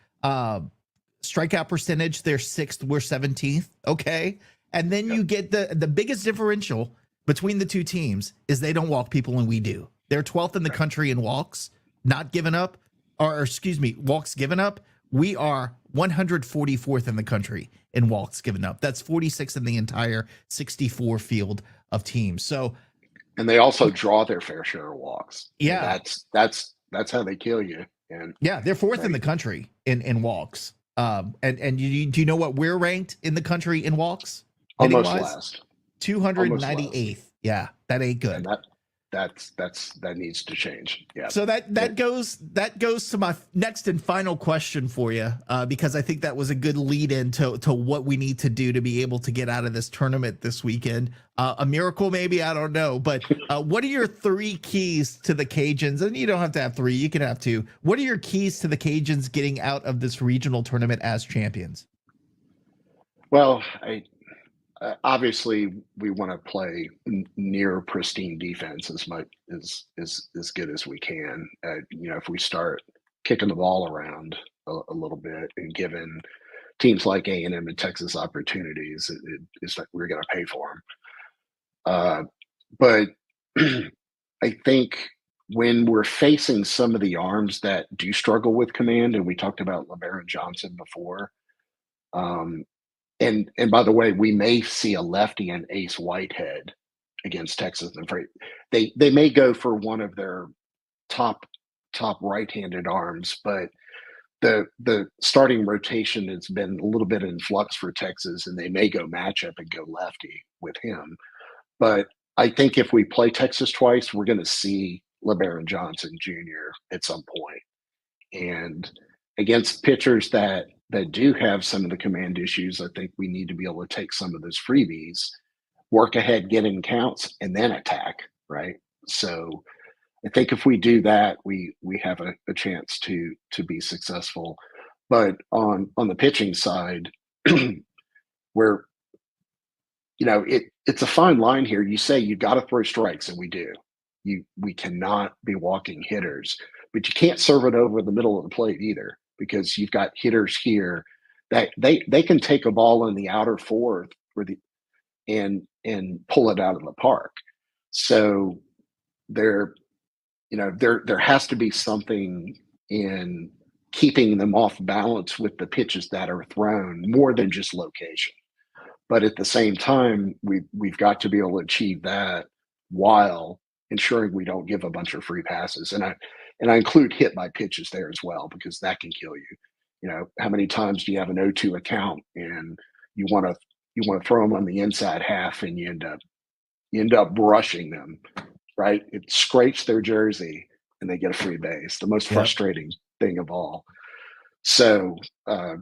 Strikeout percentage, they're 6th, we're 17th, okay. And then you get the biggest differential between the two teams is they don't walk people and we do. They're 12th in the country in walks, not given up, walks given up. We are 144th in the country in walks given up. That's 46th in the entire 64 field of teams. So, and they also draw their fair share of walks. Yeah, that's how they kill you. And yeah, they're 4th in the country in walks. And do you know what we're ranked in the country in walks? Almost last. 298th. Yeah, that ain't good. And that needs to change. Yeah. So that goes to my next and final question for you, because I think that was a good lead in to what we need to do to be able to get out of this tournament this weekend. A miracle, maybe, I don't know. But what are your 3 keys to the Cajuns? And you don't have to have 3; you can have 2. What are your keys to the Cajuns getting out of this regional tournament as champions? Well, obviously we want to play near pristine defense as good as we can. If we start kicking the ball around a little bit and giving teams like A&M and Texas opportunities, it's like we're going to pay for them. But I think when we're facing some of the arms that do struggle with command, and we talked about LeBaron Johnson before, and by the way, we may see a lefty and Ace Whitehead against Texas. They may go for one of their top right-handed arms, but the starting rotation has been a little bit in flux for Texas, and they may go matchup and go lefty with him. But I think if we play Texas twice, we're going to see LeBaron Johnson Jr. at some point. And against pitchers that do have some of the command issues, I think we need to be able to take some of those freebies, work ahead, get in counts, and then attack, right? So I think if we do that, we have a chance to be successful. But on the pitching side, where it's a fine line here. You say you got to throw strikes, and we do. We cannot be walking hitters, but you can't serve it over the middle of the plate either, because you've got hitters here that they can take a ball in the outer fourth and pull it out of the park. So there has to be something in keeping them off balance with the pitches that are thrown more than just location. But at the same time, we've got to be able to achieve that while ensuring we don't give a bunch of free passes. And I include hit by pitches there as well, because that can kill you. You know, how many times do you have an 0-2 account and you want to throw them on the inside half and you end up brushing them, right? It scrapes their jersey and they get a free base. The most frustrating thing of all. So I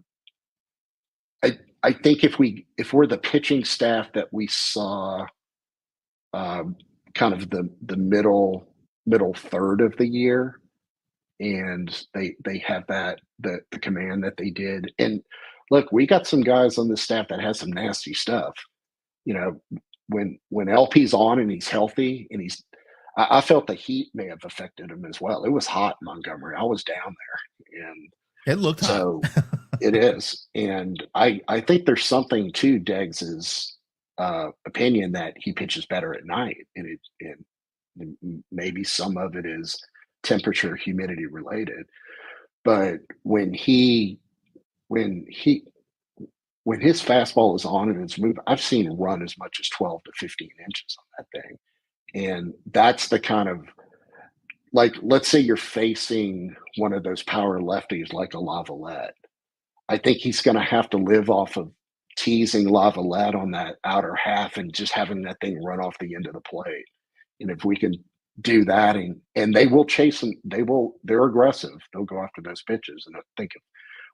think if we're the pitching staff that we saw kind of the middle third of the year, and they have that the command that they did. And look, we got some guys on the staff that has some nasty stuff. You know, when LP's on and he's healthy and I felt the heat may have affected him as well. It was hot in Montgomery. I was down there, and it looked so hot. it is. And I think there's something to Deggs's opinion that he pitches better at night, and maybe some of it is temperature, humidity related. But when his fastball is on and it's moving, I've seen him run as much as 12 to 15 inches on that thing. And that's the kind of, like, let's say you're facing one of those power lefties like a Lavalette. I think he's going to have to live off of teasing Lavalette on that outer half and just having that thing run off the end of the plate. And if we can do that, and they will chase them, they're aggressive. They'll go after those pitches. And I think if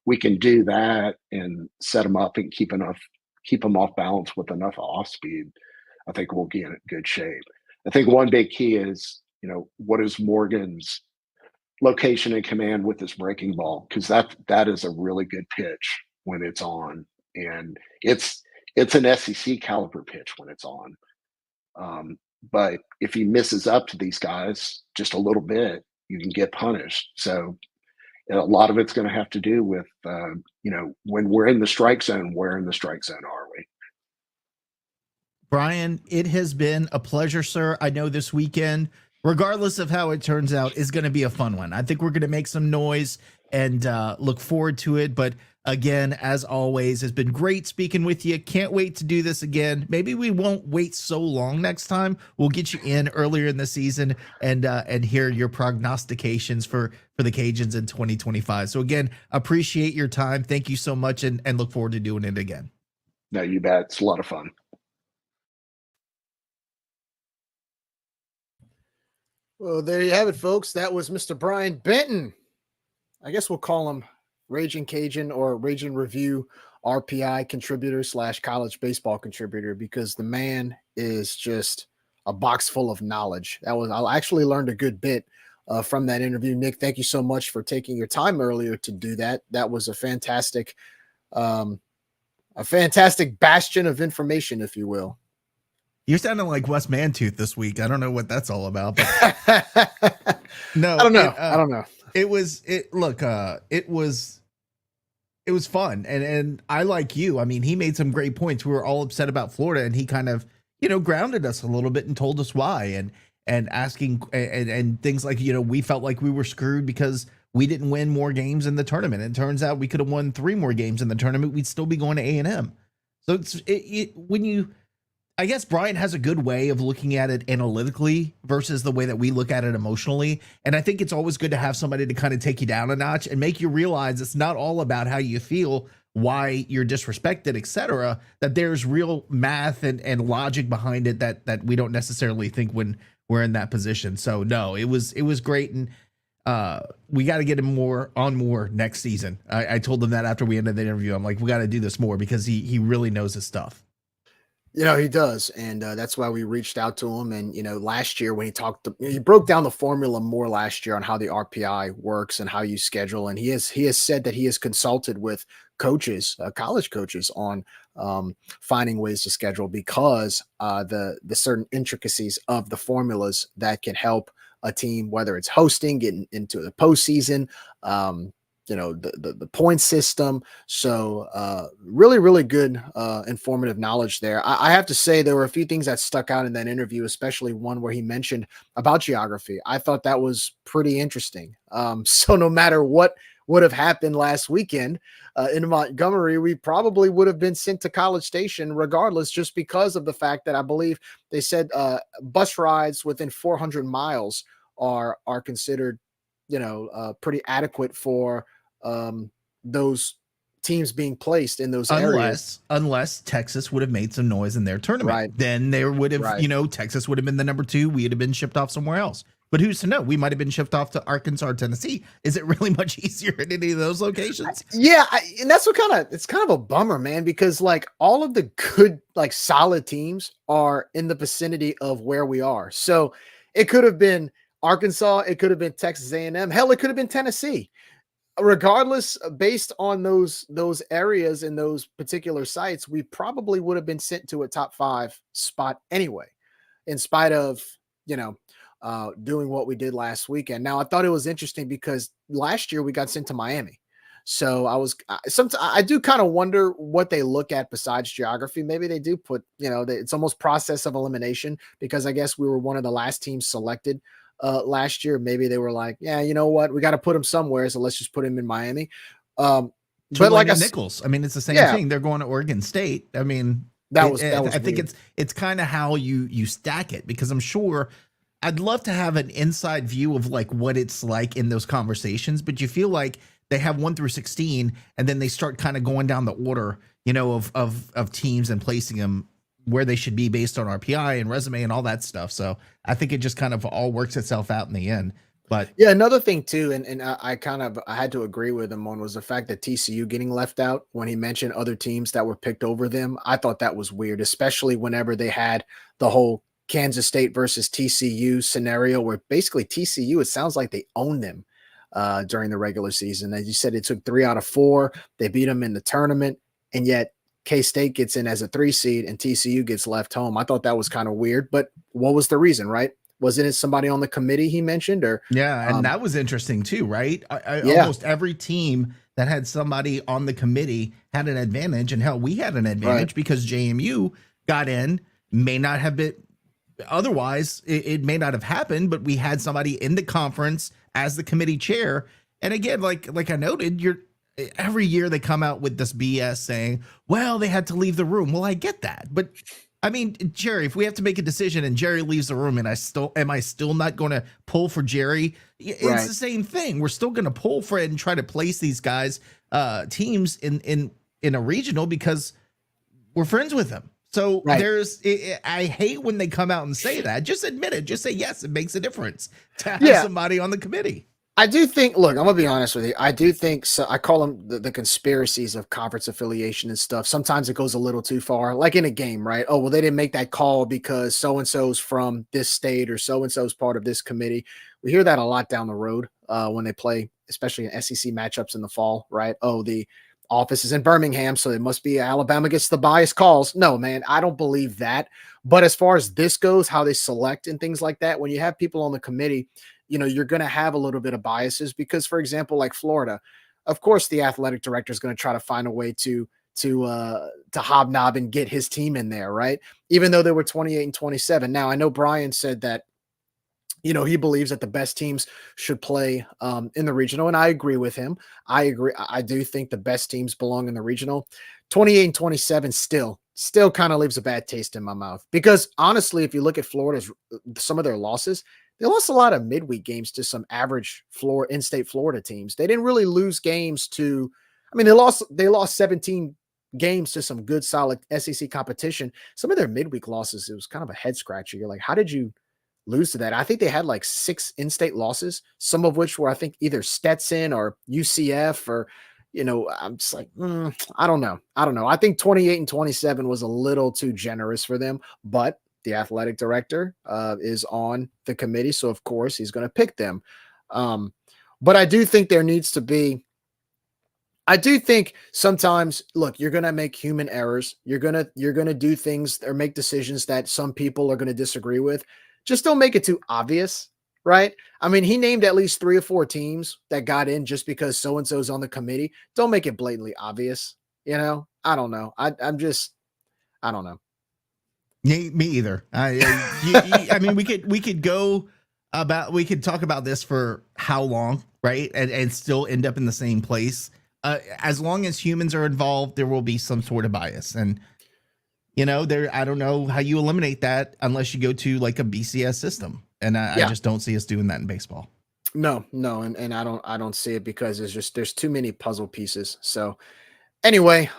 we can do that and set them up and keep them off balance with enough off speed, I think we'll get in good shape. I think one big key is, you know, what is Morgan's location and command with this breaking ball? Because that is a really good pitch when it's on, and it's an SEC caliber pitch when it's on. But if he misses up to these guys just a little bit, you can get punished. So a lot of it's going to have to do with, you know, when we're in the strike zone, where in the strike zone are we? Brian, it has been a pleasure, sir. I know this weekend, regardless of how it turns out, is going to be a fun one. I think we're going to make some noise and look forward to it. But again, as always, it's been great speaking with you. Can't wait to do this again. Maybe we won't wait so long next time. We'll get you in earlier in the season and hear your prognostications for the Cajuns in 2025. So again, appreciate your time. Thank you so much, and look forward to doing it again. No, you bet. It's a lot of fun. Well, there you have it, folks. That was Mr. Brian Benton. I guess we'll call him Raging Cajun or Raging Review RPI contributor / college baseball contributor, because the man is just a box full of knowledge. I actually learned a good bit from that interview. Nick, thank you so much for taking your time earlier to do that. That was a fantastic bastion of information, if you will. You're sounding like Wes Mantooth this week. I don't know what that's all about. But no, I don't know. I don't know. It was fun. And I, like you, I mean, he made some great points. We were all upset about Florida, and he kind of, you know, grounded us a little bit and told us why, and asking and things like, you know, we felt like we were screwed because we didn't win more games in the tournament. It turns out we could have won 3 more games in the tournament. We'd still be going to A&M. So I guess Brian has a good way of looking at it analytically versus the way that we look at it emotionally. And I think it's always good to have somebody to kind of take you down a notch and make you realize it's not all about how you feel, why you're disrespected, etc. That there's real math and logic behind it that we don't necessarily think when we're in that position. So no, it was great. And we got to get him more next season. I told him that after we ended the interview. I'm like, we got to do this more because he really knows his stuff. You know, he does. And that's why we reached out to him. And, you know, last year when he broke down the formula more last year on how the RPI works and how you schedule. And he has said that he has consulted with coaches, college coaches, on finding ways to schedule because the certain intricacies of the formulas that can help a team, whether it's hosting, getting into the postseason, you know, the point system. So really, really good informative knowledge there. I have to say there were a few things that stuck out in that interview, especially one where he mentioned about geography. I thought that was pretty interesting. So no matter what would have happened last weekend in Montgomery, we probably would have been sent to College Station regardless, just because of the fact that I believe they said bus rides within 400 miles are considered, pretty adequate for those teams being placed in those areas. Unless Texas would have made some noise in their tournament. Right. Then there would have, Right. Texas would have been the number 2. We'd have been shipped off somewhere else. But who's to know? We might have been shipped off to Arkansas or Tennessee. Is it really much easier in any of those locations? Yeah, and that's it's kind of a bummer, man, because like all of the good, like solid teams are in the vicinity of where we are. So it could have been Arkansas, it could have been Texas A&M, hell, it could have been Tennessee. Regardless, based on those areas and those particular sites, we probably would have been sent to a top 5 spot anyway, in spite of doing what we did last weekend. Now, I thought it was interesting because last year we got sent to Miami, so I do kind of wonder what they look at besides geography. Maybe they do put it's almost process of elimination, because I guess we were one of the last teams selected last year. Maybe they were like, yeah, you know what, we got to put him somewhere, so let's just put him in Miami. But like Nichols, I mean, it's the same thing. They're going to Oregon State. I mean, I think it's kind of how you stack it, because I'm sure I'd love to have an inside view of like what it's like in those conversations, but you feel like they have 1 through 16, and then they start kind of going down the order, of teams and placing them where they should be based on RPI and resume and all that stuff. So I think it just kind of all works itself out in the end. But yeah, another thing too, and I had to agree with him on, was the fact that TCU getting left out when he mentioned other teams that were picked over them. I thought that was weird, especially whenever they had the whole Kansas State versus TCU scenario, where basically TCU, it sounds like they own them during the regular season. As you said, it took 3 out of 4. They beat them in the tournament, and yet K-State gets in as a 3 seed and TCU gets left home. I thought that was kind of weird, but what was the reason, right? Wasn't it somebody on the committee he mentioned? Or and that was interesting too, right? Almost every team that had somebody on the committee had an advantage, and hell, we had an advantage because JMU got in. May not have been otherwise, it may not have happened, but we had somebody in the conference as the committee chair. And again, like I noted, every year they come out with this BS saying, well, they had to leave the room. Well, I get that, but I mean, Jerry, if we have to make a decision and Jerry leaves the room, and am I still not going to pull for Jerry? It's the same thing. We're still going to pull for it and try to place these guys, teams in a regional, because we're friends with them. So I hate when they come out and say that. Just admit it. Just say, yes, it makes a difference to have somebody on the committee. I do think, look, I'm going to be honest with you. I do think, so I call them the conspiracies of conference affiliation and stuff. Sometimes it goes a little too far, like in a game, right? Oh, well, they didn't make that call because so-and-so's from this state, or so-and-so's part of this committee. We hear that a lot down the road when they play, especially in SEC matchups in the fall, right? Oh, the office is in Birmingham, so it must be Alabama gets the biased calls. No, man, I don't believe that. But as far as this goes, how they select and things like that, when you have people on the committee, you're going to have a little bit of biases, because, for example, like Florida, of course, the athletic director is going to try to find a way to hobnob and get his team in there, right? Even though they were 28-27. Now, I know Brian said that, he believes that the best teams should play in the regional, and I agree with him. I agree. I do think the best teams belong in the regional. 28-27 still kind of leaves a bad taste in my mouth, because honestly, if you look at Florida's, some of their losses, they lost a lot of midweek games to some average in-state Florida teams. They didn't really lose games to, they lost 17 games to some good, solid SEC competition. Some of their midweek losses, it was kind of a head scratcher. You're like, how did you lose to that? I think they had like 6 in-state losses, some of which were, I think, either Stetson or UCF, or, I'm just like, I don't know. I think 28-27 was a little too generous for them, but the athletic director is on the committee, so of course he's going to pick them. But I do think there needs to be, I do think sometimes, look, you're going to make human errors. You're going to do things or make decisions that some people are going to disagree with. Just don't make it too obvious, right? I mean, he named at least 3 or 4 teams that got in just because so-and-so's on the committee. Don't make it blatantly obvious. I don't know. I don't know. Me either. I mean, we could go We could talk about this for how long, right? And still end up in the same place. As long as humans are involved, there will be some sort of bias. And, I don't know how you eliminate that unless you go to like a BCS system. And I just don't see us doing that in baseball. No, and I don't see it because there's too many puzzle pieces. So anyway,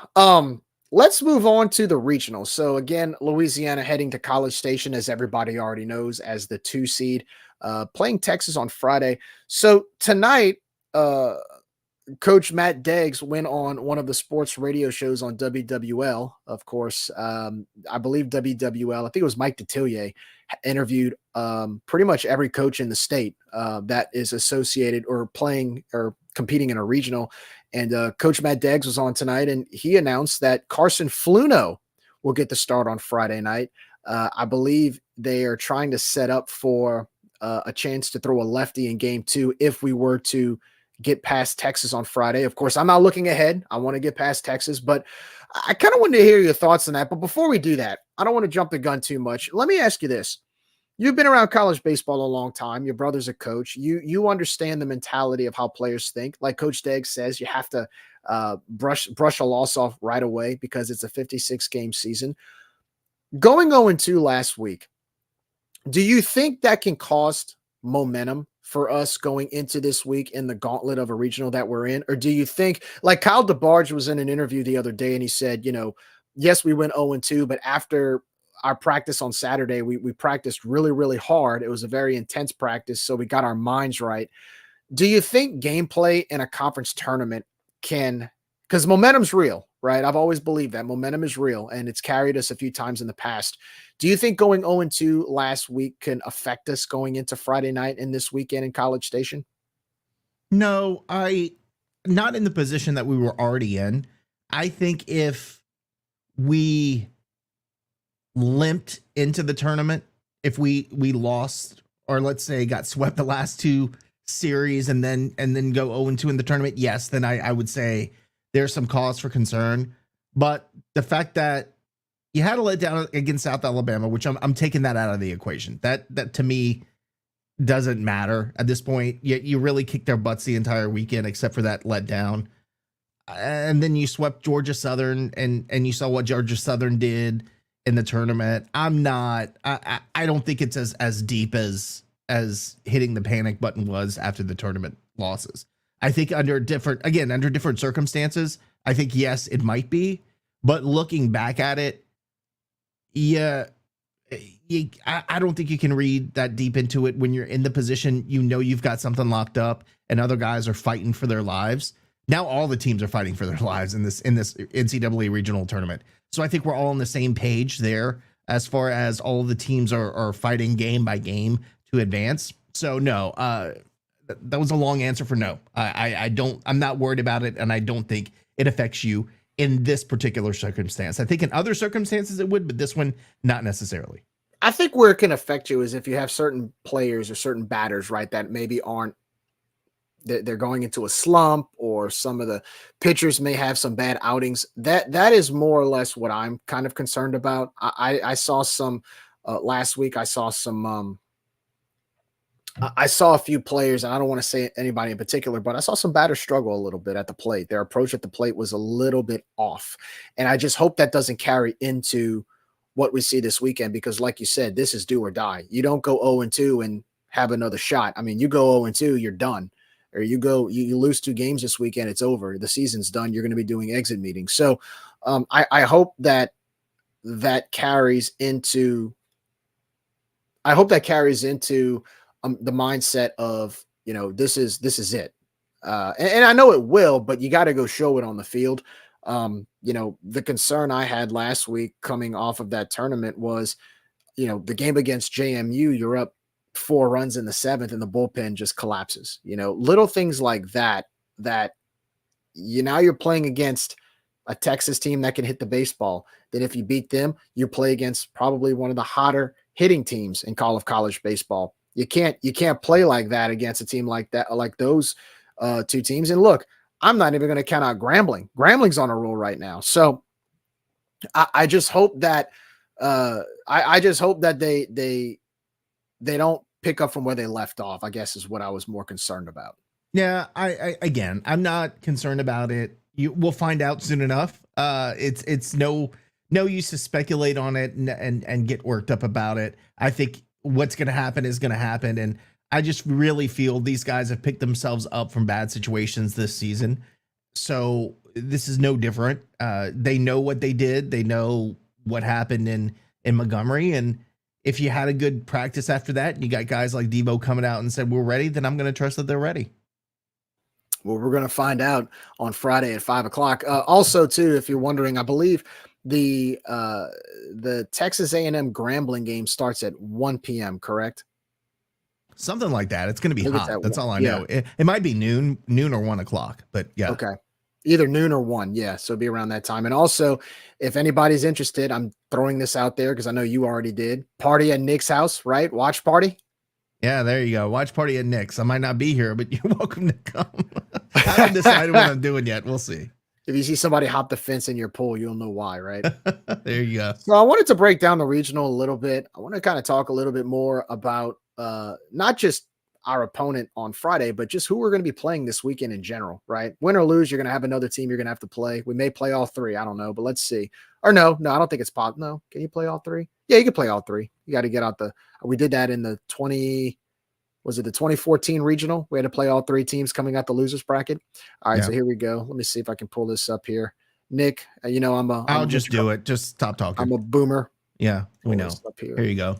let's move on to the regional. So again, Louisiana heading to College Station, as everybody already knows, as the 2 seed, playing Texas on Friday. So tonight, Coach Matt Deggs went on one of the sports radio shows on WWL. Of course, I believe WWL, I think it was Mike Detillier, interviewed pretty much every coach in the state that is associated or playing or competing in a regional. And Coach Matt Deggs was on tonight, and he announced that Carson Fluno will get the start on Friday night. I believe they are trying to set up for a chance to throw a lefty in game 2 if we were to get past Texas on Friday. Of course, I'm not looking ahead. I want to get past Texas, but I kind of wanted to hear your thoughts on that. But before we do that, I don't want to jump the gun too much. Let me ask you this. You've been around college baseball a long time. Your brother's a coach. You understand the mentality of how players think. Like Coach Deggs says, you have to brush a loss off right away because it's a 56-game season. Going 0-2 last week, do you think that can cost momentum for us going into this week in the gauntlet of a regional that we're in? Or do you think, like Kyle DeBarge was in an interview the other day and he said, yes, we went 0-2, but after our practice on Saturday, we practiced really, really hard. It was a very intense practice, so we got our minds right. Do you think gameplay in a conference tournament because momentum's real, right? I've always believed that momentum is real, and it's carried us a few times in the past. Do you think going 0-2 last week can affect us going into Friday night and this weekend in College Station? No, not in the position that we were already in. I think if we limped into the tournament, if we lost, or let's say got swept the last 2 series and then go 0-2 in the tournament, yes, then I would say there's some cause for concern. But the fact that you had a letdown against South Alabama, which I'm taking that out of the equation. That to me doesn't matter at this point. You really kicked their butts the entire weekend, except for that letdown. And then you swept Georgia Southern, and you saw what Georgia Southern did in the tournament. I don't think it's as deep as hitting the panic button was after the tournament losses. I think under different circumstances, I think, yes, it might be, but looking back at it, I don't think you can read that deep into it when you're in the position, you've got something locked up and other guys are fighting for their lives. Now all the teams are fighting for their lives in this NCAA regional tournament. So I think we're all on the same page there as far as all of the teams are fighting game by game to advance. So no, that was a long answer for no. I'm not worried about it, and I don't think it affects you in this particular circumstance. I think in other circumstances it would, but this one, not necessarily. I think where it can affect you is if you have certain players or certain batters, right, that maybe they're going into a slump, or some of the pitchers may have some bad outings. That is more or less what I'm kind of concerned about. I saw some last week. I saw some. I saw a few players, and I don't want to say anybody in particular, but I saw some batters struggle a little bit at the plate. Their approach at the plate was a little bit off, and I just hope that doesn't carry into what we see this weekend, because like you said, this is do or die. You don't go 0-2 and have another shot. I mean, you go 0-2, you're done. Or you lose 2 games this weekend, it's over. The season's done. You're going to be doing exit meetings. So I hope that carries into the mindset of, this is it. And I know it will, but you got to go show it on the field. The concern I had last week coming off of that tournament was, the game against JMU, you're up 4 runs in the 7th and the bullpen just collapses. Little things like that now you're playing against a Texas team that can hit the baseball. Then if you beat them, you play against probably one of the hotter hitting teams in all of college baseball. You can't play like that against a team like that, like those 2 teams. And look, I'm not even going to count out Grambling. Grambling's on a roll right now. So I just hope that they don't pick up from where they left off, I guess is what I was more concerned about. Yeah, I'm not concerned about it. We'll find out soon enough. It's no use to speculate on it and get worked up about it. I think what's going to happen is going to happen, and I just really feel these guys have picked themselves up from bad situations this season. So this is no different. They know what they did. They know what happened in Montgomery, and if you had a good practice after that, and you got guys like Debo coming out and said we're ready, then I'm going to trust that they're ready. Well, we're going to find out on Friday at 5:00. Also, too, if you're wondering, I believe the Texas A&M Grambling game starts at 1 p.m. Correct? Something like that. It's going to be hot. That's all I know. It might be noon or 1 o'clock, but yeah. Okay. Either noon or 1. Yeah. So it'll be around that time. And also, if anybody's interested, I'm throwing this out there because I know you already did. Party at Nick's house, right? Watch party. Yeah, there you go. Watch party at Nick's. I might not be here, but you're welcome to come. I haven't decided what I'm doing yet. We'll see. If you see somebody hop the fence in your pool, you'll know why, right? There you go. So I wanted to break down the regional a little bit. I want to kind of talk a little bit more about not just our opponent on Friday, but just who we're going to be playing this weekend in general, right? Win or lose, you're going to have another team you're going to have to play. We may play all three. I don't know, but let's see. Or no, I don't think it's pop. No, can you play all three? Yeah, you can play all three. You got to get out we did that in the 2014 regional? We had to play all three teams coming out the losers bracket. All right, Yeah. So here we go. Let me see if I can pull this up here. Nick, I'll just do it. Just stop talking. I'm a boomer. Yeah, we Pull know. this up here. Here you go.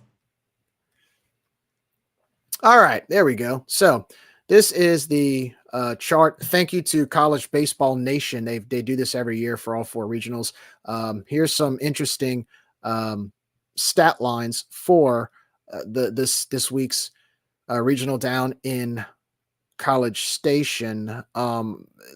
All right, there we go. So this is the chart. Thank you to College Baseball Nation. They do this every year for all four regionals. Here's some interesting stat lines for this week's regional down in College Station.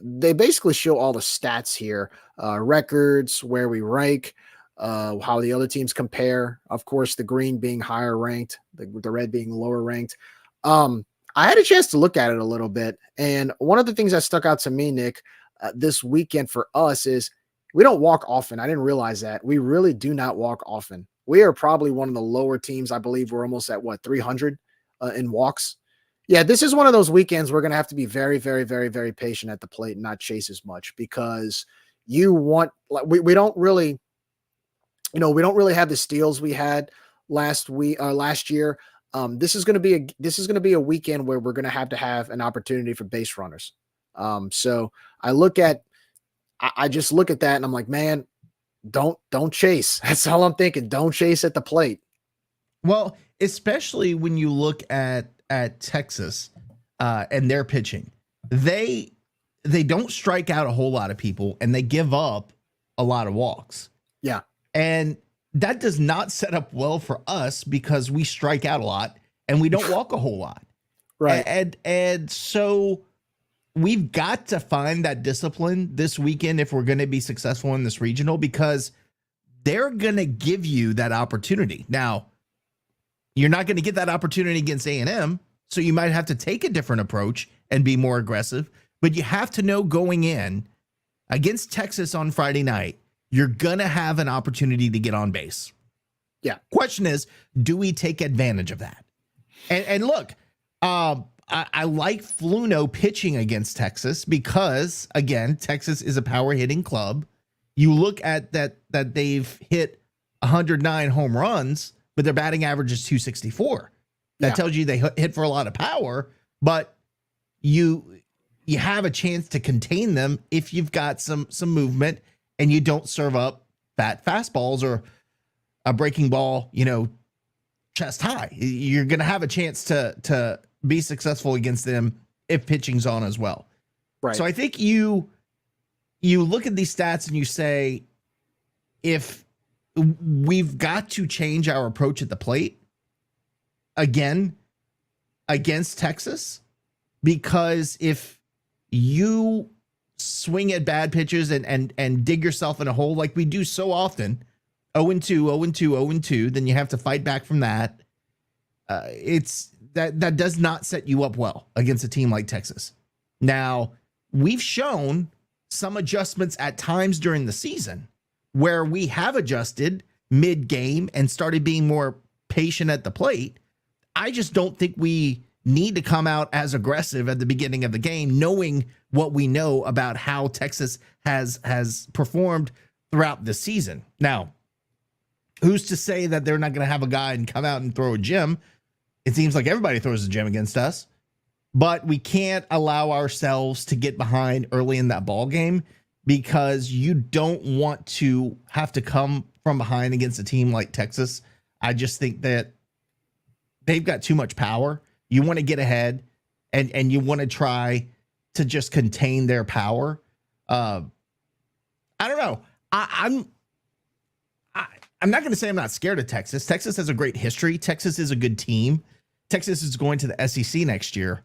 They basically show all the stats here, records, where we rank, how the other teams compare. Of course, the green being higher ranked, the red being lower ranked. I had a chance to look at it a little bit, and one of the things that stuck out to me, Nick, this weekend for us is we don't walk often. I didn't realize that. We really do not walk often. We are probably one of the lower teams. I believe we're almost at 300 in walks. Yeah, this is one of those weekends we're going to have to be very, very, very, very patient at the plate and not chase as much, because we don't really, we don't really have the steals we had last year. This is going to be a weekend where we're going to have an opportunity for base runners. So I just look at that and I'm like, man, don't chase. That's all I'm thinking. Don't chase at the plate. Well, especially when you look at Texas and their pitching, they don't strike out a whole lot of people and they give up a lot of walks. Yeah. And that does not set up well for us because we strike out a lot and we don't walk a whole lot. Right. And so we've got to find that discipline this weekend if we're going to be successful in this regional, because they're going to give you that opportunity. Now, you're not going to get that opportunity against A&M, so you might have to take a different approach and be more aggressive, but you have to know going in against Texas on Friday night, you're going to have an opportunity to get on base. Yeah. Question is, do we take advantage of that? And look, I like Fluno pitching against Texas because, again, Texas is a power hitting club. You look at that they've hit 109 home runs, but their batting average is 264. That tells you they hit for a lot of power, but you have a chance to contain them if you've got some movement and you don't serve up fat fastballs or a breaking ball, chest high. You're going to have a chance to be successful against them if pitching's on as well. Right. So I think you look at these stats and you say, if we've got to change our approach at the plate again against Texas, because if you swing at bad pitches and dig yourself in a hole like we do so often, 0-2, 0-2, 0-2, then you have to fight back from that. That does not set you up well against a team like Texas. Now, we've shown some adjustments at times during the season where we have adjusted mid-game and started being more patient at the plate. I just don't think we need to come out as aggressive at the beginning of the game, knowing what we know about how Texas has performed throughout the season. Now, who's to say that they're not going to have a guy and come out and throw a gem? It seems like everybody throws a gem against us, but we can't allow ourselves to get behind early in that ball game, because you don't want to have to come from behind against a team like Texas. I just think that they've got too much power. You want to get ahead and you want to try to just contain their power. I don't know. I'm not going to say I'm not scared of Texas. Texas has a great history. Texas is a good team. Texas is going to the SEC next year,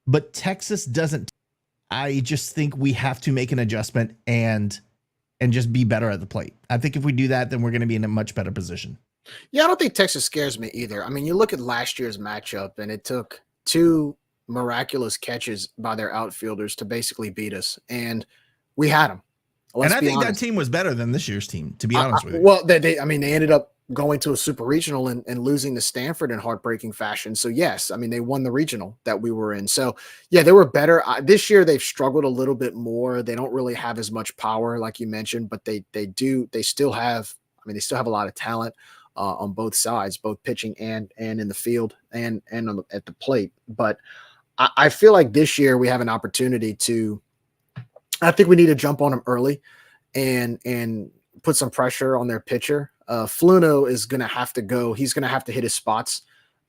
but Texas doesn't. I just think we have to make an adjustment and just be better at the plate. I think if we do that, then we're going to be in a much better position. Yeah, I don't think Texas scares me either. I mean, you look at last year's matchup, and it took 2 miraculous catches by their outfielders to basically beat us, and we had them. And I think that team was better than this year's team, to be honest with you. Well, they ended up going to a super regional and losing to Stanford in heartbreaking fashion. So yes, I mean, they won the regional that we were in. So yeah, they were better. This year they've struggled a little bit more. They don't really have as much power, like you mentioned, but they still have a lot of talent on both sides, both pitching and in the field and at the plate. But I feel like this year we have an opportunity I think we need to jump on them early and put some pressure on their pitcher. Fluno is going to have to go. He's going to have to hit his spots.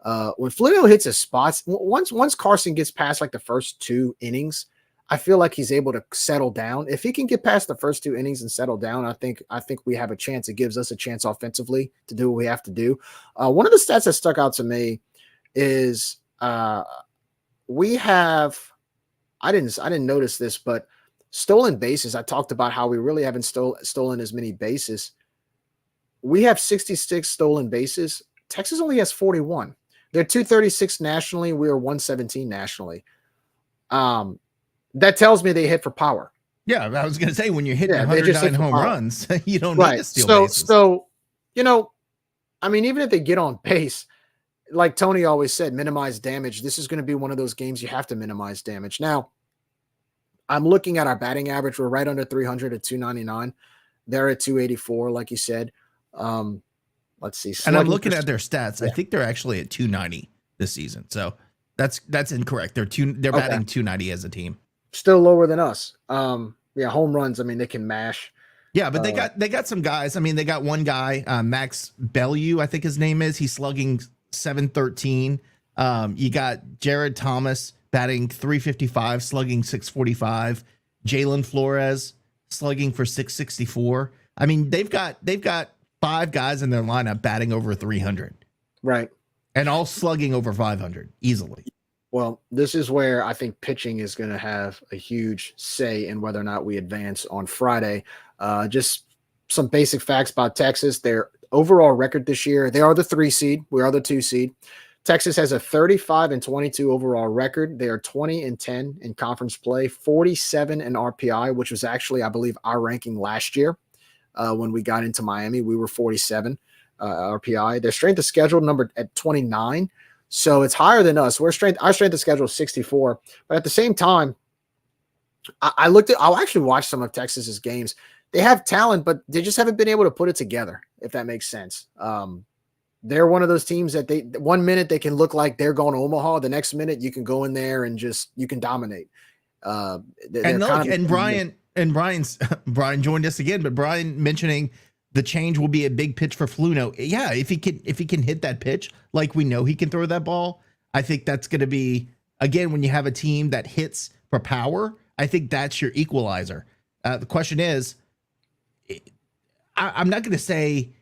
When Fluno hits his spots, once Carson gets past like the first 2 innings, I feel like he's able to settle down. If he can get past the first 2 innings and settle down, I think we have a chance. It gives us a chance offensively to do what we have to do. One of the stats that stuck out to me is we have. I didn't notice this, but stolen bases. I talked about how we really haven't stolen as many bases. We have 66 stolen bases. Texas only has 41. They're 236 nationally. We are 117 nationally. That tells me they hit for power. Yeah, I was going to say, when you're hitting 109 home runs, you don't need to steal bases. So, I mean, even if they get on base, like Tony always said, minimize damage. This is going to be one of those games you have to minimize damage. Now, I'm looking at our batting average. We're right under 300 at 299. They're at 284, like you said. Let's see. And I'm looking at their stats. Yeah. I think they're actually at 290 this season. So that's incorrect. They're batting 290 as a team. Still lower than us. Yeah, home runs. I mean, they can mash. Yeah, but they got some guys. I mean, they got one guy, Max Bellew, I think his name is. He's slugging 713. You got Jared Thomas batting 355, slugging 645. Jalen Flores slugging for 664. I mean, they've got 5 guys in their lineup batting over 300. Right. And all slugging over 500 easily. Well, this is where I think pitching is going to have a huge say in whether or not we advance on Friday. Just some basic facts about Texas. Their overall record this year, they are the 3 seed. We are the 2 seed. Texas has a 35-22 overall record. They are 20-10 in conference play, 47 in RPI, which was actually, I believe, our ranking last year. When we got into Miami, we were 47 RPI. Their strength of schedule numbered at 29. So it's higher than us. Our strength of schedule is 64. But at the same time, I'll actually watch some of Texas's games. They have talent, but they just haven't been able to put it together, if that makes sense. They're one of those teams that 1 minute they can look like they're going to Omaha. The next minute you can go in there and you can dominate. Brian joined us again, but Brian mentioning the change will be a big pitch for Fluno. Yeah, if he can hit that pitch like we know he can throw that ball, I think that's going to be, again, when you have a team that hits for power, I think that's your equalizer. The question is, I'm not going to say,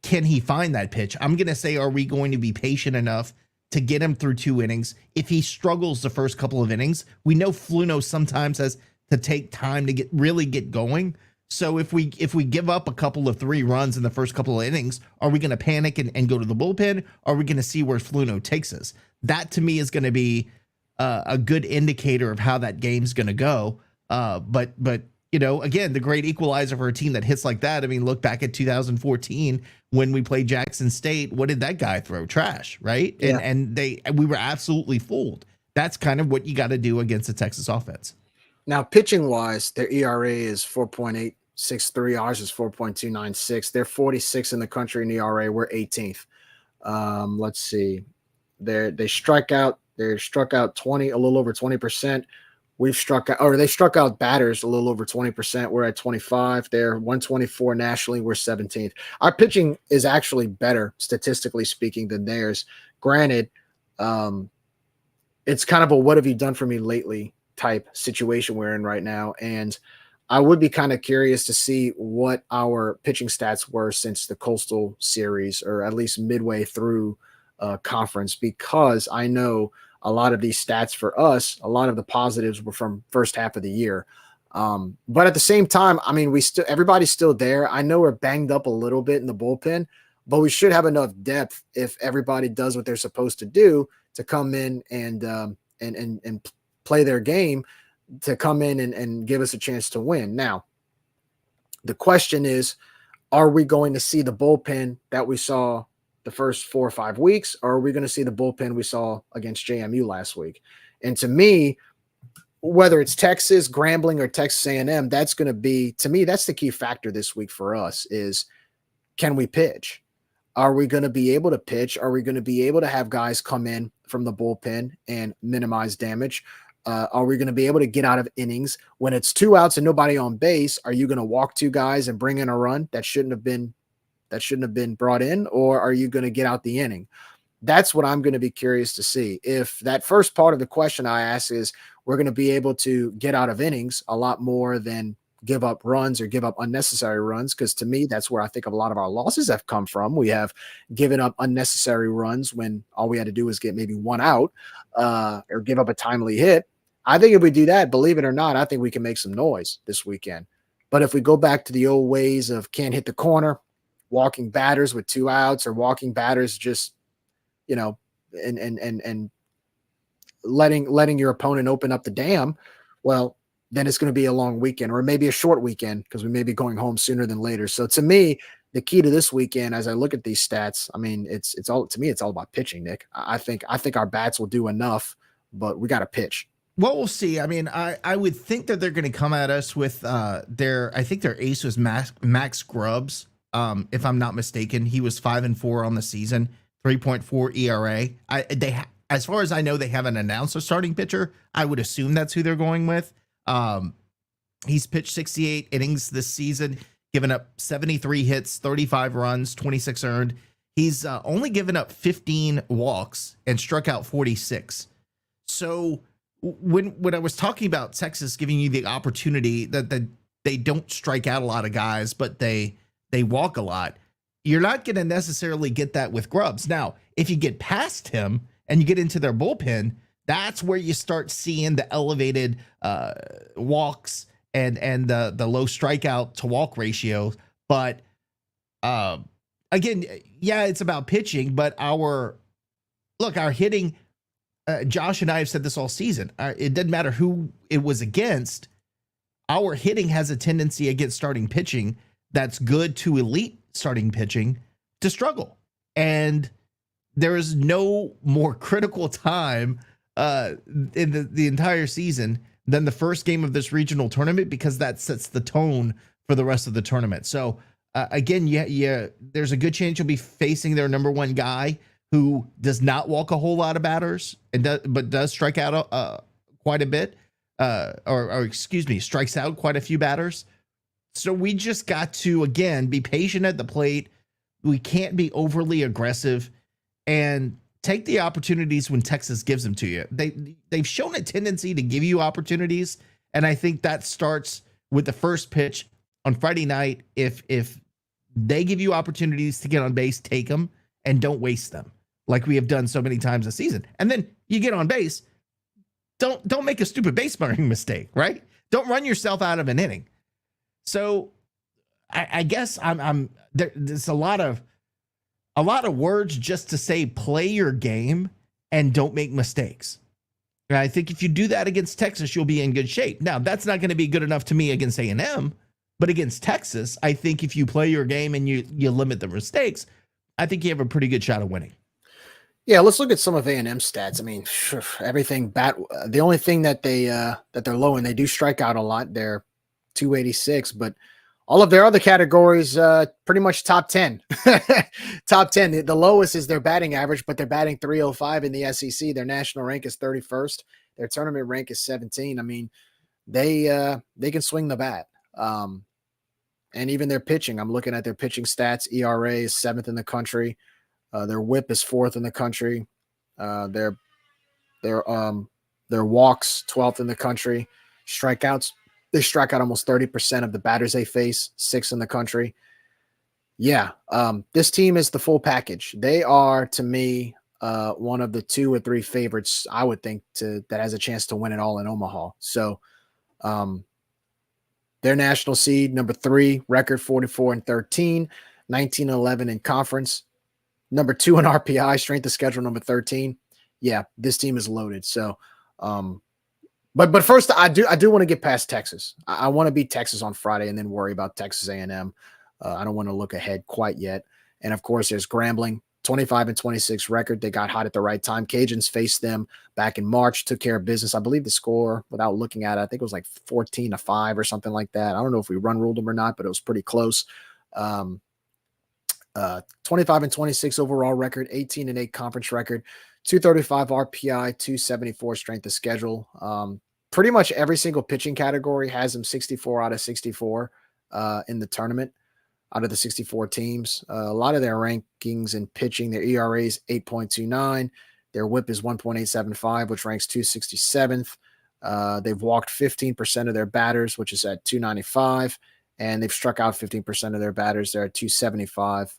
can he find that pitch? I'm going to say, are we going to be patient enough to get him through 2 innings? If he struggles the first couple of innings, we know Fluno sometimes has to take time to really get going. So if we give up a couple of 3 runs in the first couple of innings, are we going to panic and go to the bullpen? Or are we going to see where Fluno takes us? That to me is going to be a good indicator of how that game's going to go. But again, the great equalizer for a team that hits like that. I mean, look back at 2014 when we played Jackson State. What did that guy throw? Trash, right? Yeah. And we were absolutely fooled. That's kind of what you got to do against the Texas offense. Now, pitching wise, their ERA is 4.863. Ours is 4.296. They're 46 in the country in ERA. We're 18th. Let's see. They struck out 20, a little over 20%. They struck out batters a little over 20%. We're at 25. They're 124 nationally. We're 17th. Our pitching is actually better, statistically speaking, than theirs. Granted, it's kind of a what have you done for me lately type situation we're in right now. And I would be kind of curious to see what our pitching stats were since the Coastal Series, or at least midway through conference, because I know a lot of these stats for us, a lot of the positives were from first half of the year. But at the same time, I mean, everybody's still there. I know we're banged up a little bit in the bullpen, but we should have enough depth if everybody does what they're supposed to do to come in and play their game, to come in and give us a chance to win. Now, the question is, are we going to see the bullpen that we saw the first 4 or 5 weeks, or are we going to see the bullpen we saw against JMU last week? And to me, whether it's Texas, Grambling, or Texas A&M, that's going to be, to me, that's the key factor this week for us is, can we pitch? Are we going to be able to pitch? Are we going to be able to have guys come in from the bullpen and minimize damage? Are we going to be able to get out of innings when it's 2 outs and nobody on base? Are you going to walk 2 guys and bring in a run that shouldn't have been brought in, or are you going to get out the inning? That's what I'm going to be curious to see. If that first part of the question I ask is, we're going to be able to get out of innings a lot more than give up runs or give up unnecessary runs, because to me, that's where I think a lot of our losses have come from. We have given up unnecessary runs when all we had to do was get maybe 1 out or give up a timely hit. I think if we do that, believe it or not, I think we can make some noise this weekend. But if we go back to the old ways of can't hit the corner, walking batters with 2 outs, or walking batters just, and letting your opponent open up the dam, well, then it's going to be a long weekend, or maybe a short weekend, because we may be going home sooner than later. So to me, the key to this weekend, as I look at these stats, I mean, it's all about pitching, Nick. I think our bats will do enough, but we got to pitch. Well, we'll see. I mean, I would think that they're going to come at us with I think their ace was Max Grubbs. If I'm not mistaken, he was 5-4 on the season, 3.4 ERA. As far as I know, they haven't announced a starting pitcher. I would assume that's who they're going with. He's pitched 68 innings this season, given up 73 hits, 35 runs, 26 earned. He's only given up 15 walks and struck out 46. So when I was talking about Texas giving you the opportunity that they don't strike out a lot of guys, but they walk a lot, you're not going to necessarily get that with Grubbs. Now, if you get past him and you get into their bullpen, that's where you start seeing the elevated walks and the low strikeout to walk ratio. But again, yeah, it's about pitching, but our hitting, Josh and I have said this all season. It doesn't matter who it was against. Our hitting has a tendency against starting pitching that's good to elite starting pitching to struggle. And there is no more critical time in the entire season than the first game of this regional tournament, because that sets the tone for the rest of the tournament. So again, there's a good chance you'll be facing their number 1 guy who does not walk a whole lot of batters but does strike out quite a bit, strikes out quite a few batters. So we just got to, again, be patient at the plate. We can't be overly aggressive, and take the opportunities when Texas gives them to you. They've shown a tendency to give you opportunities, and I think that starts with the first pitch on Friday night. If they give you opportunities to get on base, take them and don't waste them, like we have done so many times this season. And then you get on base, don't make a stupid base running mistake, right? Don't run yourself out of an inning. So I guess there's a lot of words just to say play your game and don't make mistakes. And I think if you do that against Texas, you'll be in good shape. Now, that's not going to be good enough to me against A&M, but against Texas, I think if you play your game and you limit the mistakes, I think you have a pretty good shot of winning. Yeah, let's look at some of A&M stats. I mean, everything the only thing that they're low in, they do strike out a lot. They're 286, but all of their other categories pretty much top 10. Top 10. The lowest is their batting average, but they're batting 305 in the SEC. Their national rank is 31st. Their tournament rank is 17. I mean, they can swing the bat. And even their pitching, I'm looking at their pitching stats. ERA is 7th in the country. Their WHIP is 4th in the country. Their walks 12th in the country. Strikeouts, they strike out almost 30% of the batters they face, 6th in the country. Yeah, this team is the full package. They are, to me, one of the 2 or 3 favorites I would think that has a chance to win it all in Omaha. So, their national seed, number 3, record 44-13, 19-11 in conference. Number 2 in RPI, strength of schedule, number 13. Yeah, this team is loaded. So, but first, I do want to get past Texas. I want to beat Texas on Friday and then worry about Texas A&M. I don't want to look ahead quite yet. And of course, there's Grambling, 25-26 record. They got hot at the right time. Cajuns faced them back in March, took care of business. I believe the score, without looking at it, I think it was like 14-5 or something like that. I don't know if we run ruled them or not, but it was pretty close. 25-26 overall record, 18-8 conference record, 235 RPI, 274 strength of schedule. Pretty much every single pitching category has them 64 out of 64 in the tournament out of the 64 teams. A lot of their rankings in pitching, their ERA is 8.29. Their WHIP is 1.875, which ranks 267th. They've walked 15% of their batters, which is at 295. And they've struck out 15% of their batters. They're at 275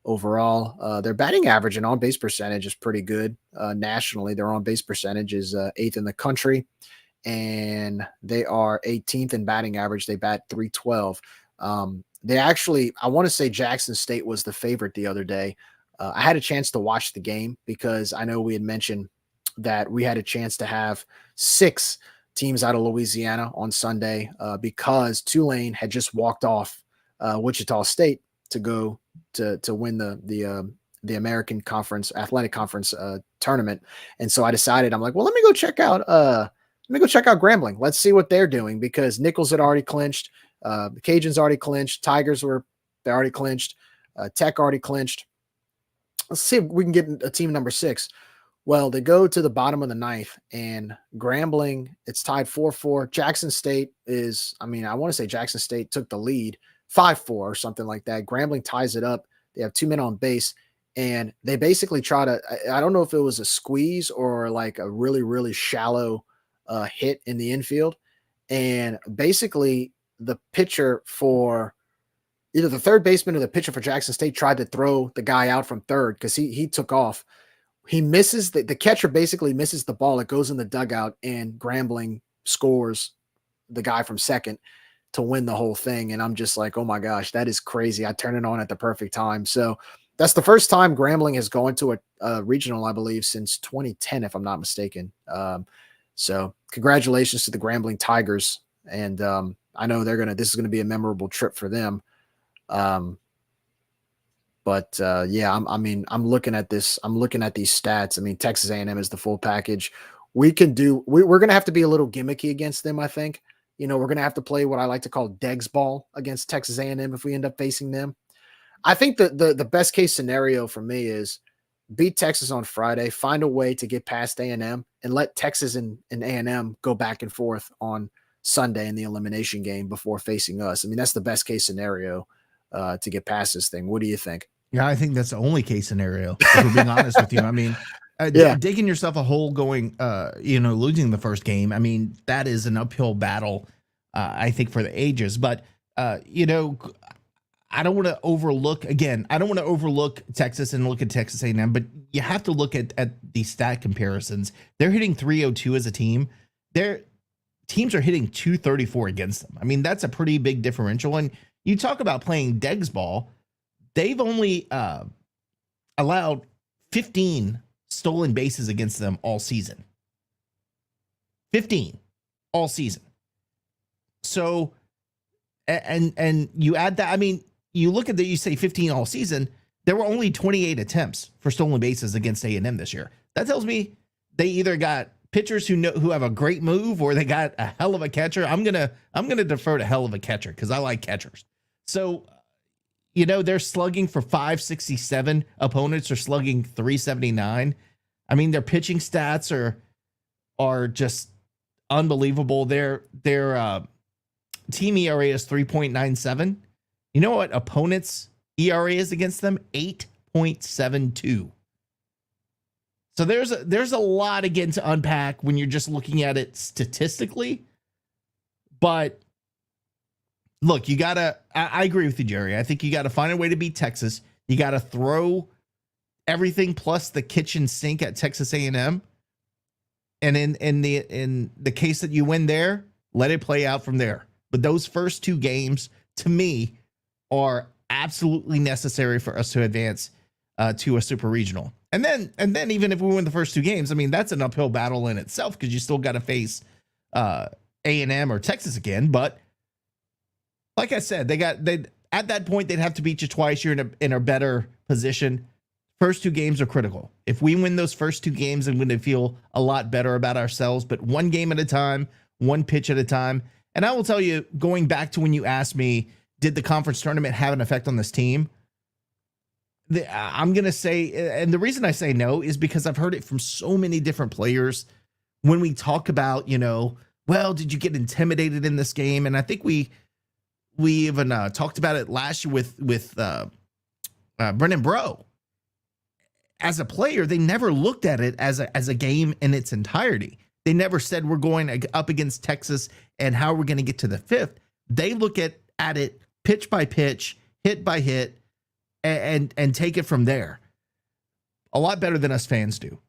overall. Their batting average and on-base percentage is pretty good. Nationally, their on-base percentage is 8th in the country. And they are 18th in batting average. They bat 312. They actually, I want to say Jackson State was the favorite the other day. I had a chance to watch the game because I know we had mentioned that we had a chance to have 6 teams out of Louisiana on Sunday because Tulane had just walked off Wichita State to go to win the American Conference Athletic Conference tournament. And so I decided, I'm like, well, let me go check out Grambling. Let's see what they're doing because Nichols had already clinched. The Cajuns already clinched. Tigers they already clinched. Tech already clinched. Let's see if we can get a team number 6. Well, they go to the bottom of the 9th, and Grambling, it's tied 4-4. Jackson State is, I want to say Jackson State took the lead 5-4 or something like that. Grambling ties it up. They have 2 men on base, and they basically try to, I don't know if it was a squeeze or like a really, really shallow hit in the infield. And basically the pitcher for either the third baseman or the pitcher for Jackson State tried to throw the guy out from third because he took off. He misses the catcher basically misses the ball. It goes in the dugout and Grambling scores the guy from second to win the whole thing. And I'm just like, oh my gosh, that is crazy. I turned it on at the perfect time. So that's the first time Grambling has gone to a regional, I believe, since 2010, if I'm not mistaken. So congratulations to the Grambling Tigers. And I know this is going to be a memorable trip for them. But I'm looking at this. I'm looking at these stats. Texas A&M is the full package. We're going to have to be a little gimmicky against them. I think, we're going to have to play what I like to call Degs ball against Texas A&M if we end up facing them. I think the best case scenario for me is beat Texas on Friday, find a way to get past A&M and let Texas and A&M go back and forth on Sunday in the elimination game before facing us. That's the best case scenario to get past this thing. What do you think? Yeah, I think that's the only case scenario, if we're being honest with you. Digging yourself a hole going, losing the first game. That is an uphill battle, I think, for the ages. But, I don't want to overlook Texas and look at Texas A&M, but you have to look at the stat comparisons. They're hitting 302 as a team. Their teams are hitting 234 against them. That's a pretty big differential. And you talk about playing Degs ball. They've only allowed 15 stolen bases against them all season. 15 all season. So, and you add that, I mean, you look at that, you say 15 all season, there were only 28 attempts for stolen bases against A&M this year. That tells me they either got pitchers who have a great move, or they got a hell of a catcher. I'm gonna defer to hell of a catcher because I like catchers. So, they're slugging for 567. Opponents are slugging 379. I mean, their pitching stats are just unbelievable. Their team ERA is 3.97. You know what opponents' ERA is against them? 8.72. So there's a lot again to unpack when you're just looking at it statistically. But look, I agree with you, Jerry. I think you gotta find a way to beat Texas. You gotta throw everything plus the kitchen sink at Texas A&M. And in the case that you win there, let it play out from there. But those first two games, to me, are absolutely necessary for us to advance to a super regional. And then even if we win the first two games, I mean, that's an uphill battle in itself because you still got to face A&M or Texas again. But like I said, they at that point they'd have to beat you twice. You're in a better position. First two games are critical. If we win those first two games, I'm going to feel a lot better about ourselves. But one game at a time, one pitch at a time. And I will tell you, going back to when you asked me, did the conference tournament have an effect on this team? I'm going to say, and the reason I say no is because I've heard it from so many different players when we talk about, well, did you get intimidated in this game? And I think we even talked about it last year with Brennan Bro. As a player, they never looked at it as a game in its entirety. They never said we're going up against Texas and how we're going to get to the fifth. They look at it pitch by pitch, hit by hit, and take it from there. A lot better than us fans do.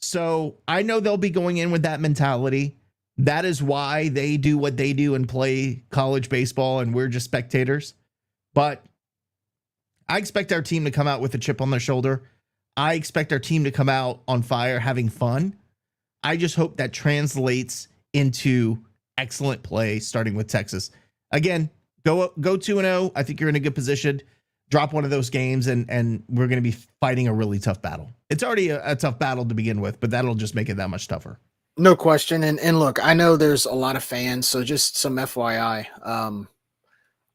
So I know they'll be going in with that mentality. That is why they do what they do and play college baseball, and we're just spectators. But I expect our team to come out with a chip on their shoulder. I expect our team to come out on fire, having fun. I just hope that translates into excellent play, starting with Texas. Again, go 2-0. I think you're in a good position. Drop one of those games, and we're going to be fighting a really tough battle. It's already a tough battle to begin with, but that'll just make it that much tougher. No question. And look, I know there's a lot of fans, so just some FYI.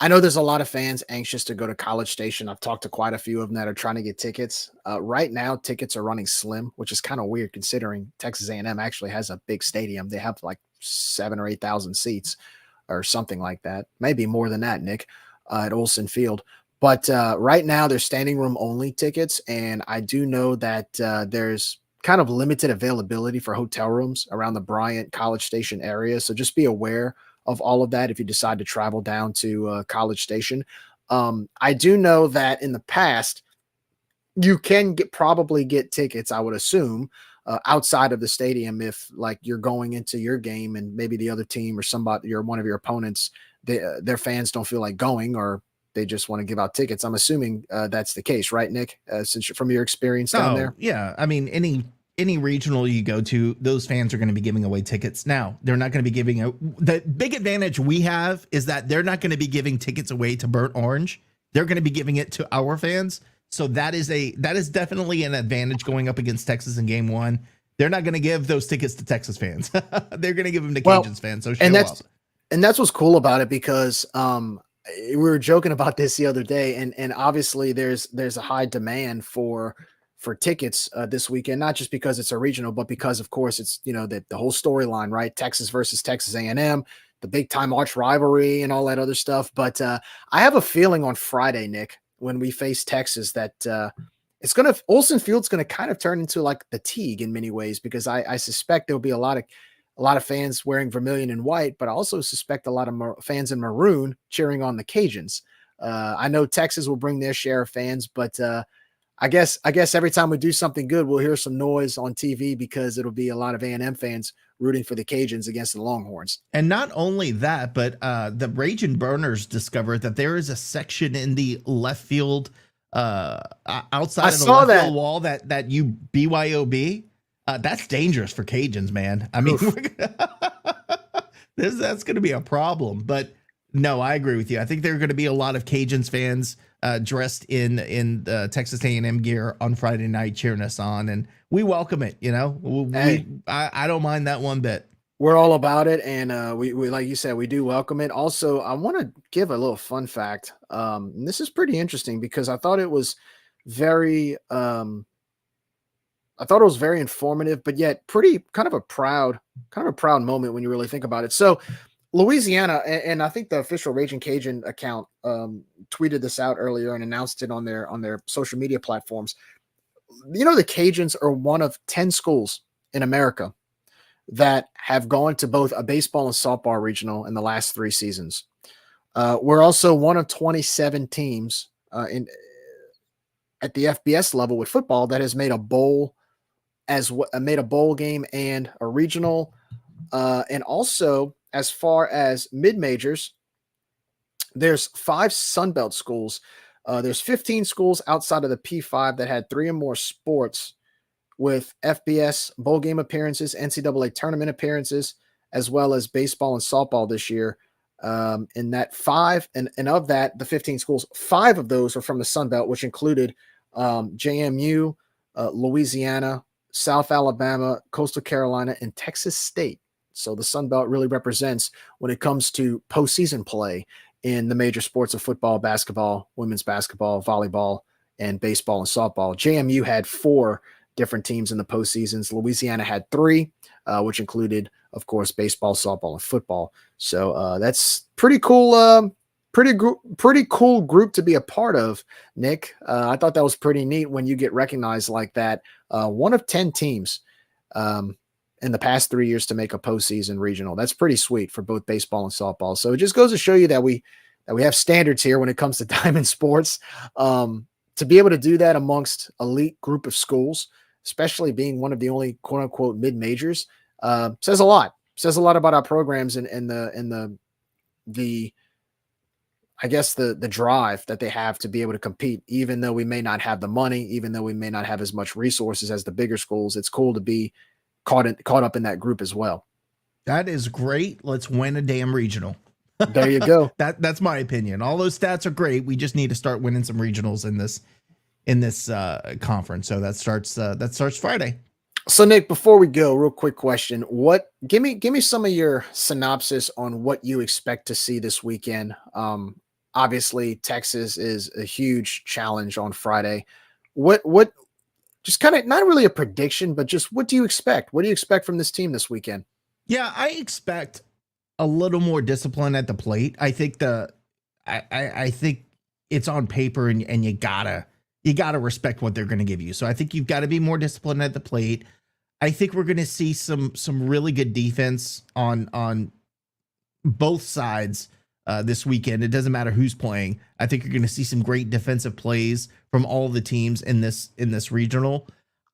I know there's a lot of fans anxious to go to College Station. I've talked to quite a few of them that are trying to get tickets. Right now, tickets are running slim, which is kind of weird considering Texas A&M actually has a big stadium. They have like 7,000 or 8,000 seats or something like that. Maybe more than that, Nick, at Olsen Field. But right now, they're standing room only tickets. And I do know that there's kind of limited availability for hotel rooms around the Bryant College Station area. So just be aware of all of that if you decide to travel down to College Station. I do know that in the past, you can probably get tickets, I would assume, outside of the stadium if like you're going into your game and maybe the other team or somebody, you're one of your opponents, their fans don't feel like going or they just want to give out tickets. I'm assuming that's the case, right, Nick? Since from your experience down there. Yeah, I mean any regional you go to, those fans are going to be giving away tickets. Now, they're not going to be giving the big advantage we have is that they're not going to be giving tickets away to Burnt Orange. They're going to be giving it to our fans. So that is definitely an advantage going up against Texas in game one. They're not going to give those tickets to Texas fans. They're going to give them to Cajuns fans. So and that's what's cool about it because we were joking about this the other day, and obviously there's a high demand for tickets this weekend, not just because it's a regional, but because of course it's the whole storyline, right? Texas versus Texas A&M, the big time arch rivalry and all that other stuff. But I have a feeling on Friday, Nick, when we face Texas, that Olsen Field's gonna kind of turn into like the Teague in many ways, because I suspect there'll be a lot of fans wearing vermilion and white, but I also suspect a lot of fans in maroon cheering on the Cajuns. I know Texas will bring their share of fans, but I guess every time we do something good, we'll hear some noise on TV because it'll be a lot of A&M fans rooting for the Cajuns against the Longhorns. And not only that, but the Raging Burners discovered that there is a section in the left field outside of the left field wall that you BYOB. That's dangerous for Cajuns, man. I mean, that's going to be a problem. But no, I agree with you. I think there are going to be a lot of Cajuns fans dressed in Texas A&M gear on Friday night cheering us on, and we welcome it. You know, I don't mind that one bit. We're all about it, and we like you said, we do welcome it. Also, I want to give a little fun fact. And this is pretty interesting because I thought it was very informative, but yet pretty kind of a proud moment when you really think about it. So Louisiana, and I think the official Raging Cajun account tweeted this out earlier and announced it on their social media platforms. You know, the Cajuns are one of 10 schools in America that have gone to both a baseball and softball regional in the last 3 seasons. We're also one of 27 teams at the FBS level with football that has made a bowl game and a regional, and also as far as mid-majors, there's 5 Sun Belt schools. There's 15 schools outside of the P5 that had 3 or more sports with FBS bowl game appearances, NCAA tournament appearances, as well as baseball and softball this year. In that 5, and of that, the 15 schools, 5 of those are from the Sun Belt, which included JMU, Louisiana, South Alabama, Coastal Carolina, and Texas State. So the Sun Belt really represents when it comes to postseason play in the major sports of football, basketball, women's basketball, volleyball, and baseball and softball. JMU had 4 different teams in the postseasons. Louisiana had 3, which included, of course, baseball, softball, and football. So that's pretty cool. Pretty cool group to be a part of, Nick. I thought that was pretty neat when you get recognized like that. One of 10 teams in the past 3 years to make a postseason regional. That's pretty sweet for both baseball and softball. So it just goes to show you that we have standards here when it comes to diamond sports. To be able to do that amongst elite group of schools, especially being one of the only quote unquote mid majors, says a lot. Says a lot about our programs and the I guess the drive that they have to be able to compete, even though we may not have the money, even though we may not have as much resources as the bigger schools. It's cool to be caught up in that group as well. That is great. Let's win a damn regional. There you go. That's my opinion. All those stats are great. We just need to start winning some regionals in this conference. So that starts Friday. So Nick, before we go, real quick question. Give me some of your synopsis on what you expect to see this weekend. Obviously Texas is a huge challenge on Friday. What just kind of not really a prediction, but just what do you expect? What do you expect from this team this weekend? Yeah, I expect a little more discipline at the plate. I think I think it's on paper and you gotta respect what they're going to give you. So I think you've got to be more disciplined at the plate. I think we're going to see some really good defense on both sides this weekend. It doesn't matter who's playing. I think you're going to see some great defensive plays from all the teams in this regional.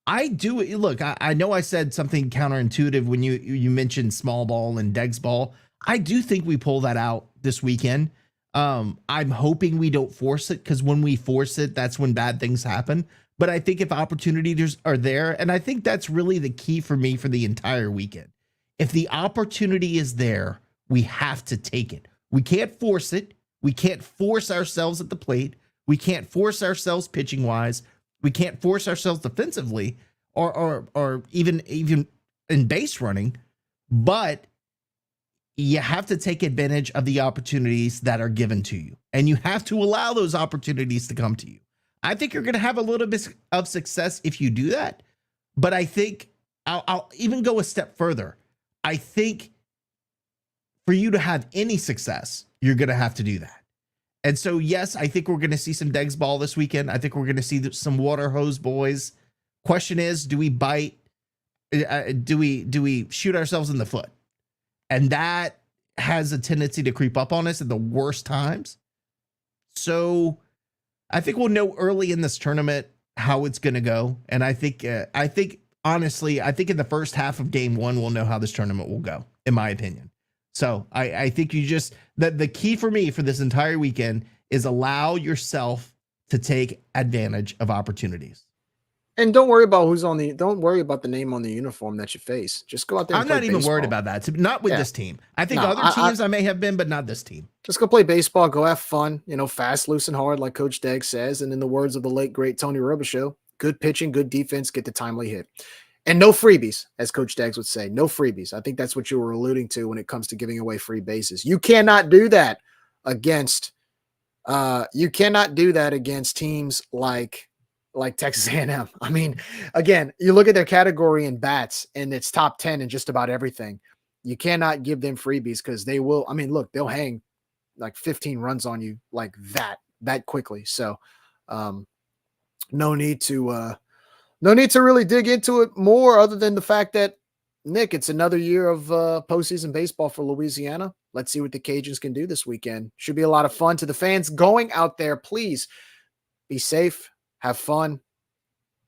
I know I said something counterintuitive when you mentioned small ball and Degs ball. I do think we pull that out this weekend. I'm hoping we don't force it, because when we force it, that's when bad things happen. But I think if opportunities are there, and I think that's really the key for me for the entire weekend. If the opportunity is there, we have to take it. We can't force it. We can't force ourselves at the plate. We can't force ourselves pitching wise. We can't force ourselves defensively or even in base running. But you have to take advantage of the opportunities that are given to you, and you have to allow those opportunities to come to you. I think you're going to have a little bit of success if you do that, but I think I'll even go a step further. I think for you to have any success, you're going to have to do that. And so, yes, I think we're going to see some Degs ball this weekend. I think we're going to see some water hose boys. Question is, do we bite? Do we shoot ourselves in the foot? And that has a tendency to creep up on us at the worst times. So I think we'll know early in this tournament how it's going to go. And I think honestly, I think in the first half of game 1, we'll know how this tournament will go, in my opinion. So I think the key for me for this entire weekend is allow yourself to take advantage of opportunities. And don't worry about don't worry about the name on the uniform that you face. Just go out there and I'm play not even worried baseball. about that. Not with this team. I think other teams I may have been, but not this team. Just go play baseball, go have fun, fast, loose, and hard, like Coach Degg says. And in the words of the late, great Tony Robichaux, good pitching, good defense, get the timely hit. And no freebies, as Coach Deggs would say. No freebies. I think that's what you were alluding to when it comes to giving away free bases. You cannot do that against teams like Texas A&M. I mean, again, you look at their category in bats, and it's top 10 in just about everything. You cannot give them freebies because they will. I mean, look, they'll hang like 15 runs on you like that quickly. So no need to really dig into it more other than the fact that, Nick, it's another year of postseason baseball for Louisiana. Let's see what the Cajuns can do this weekend. Should be a lot of fun. To the fans going out there, please be safe, have fun,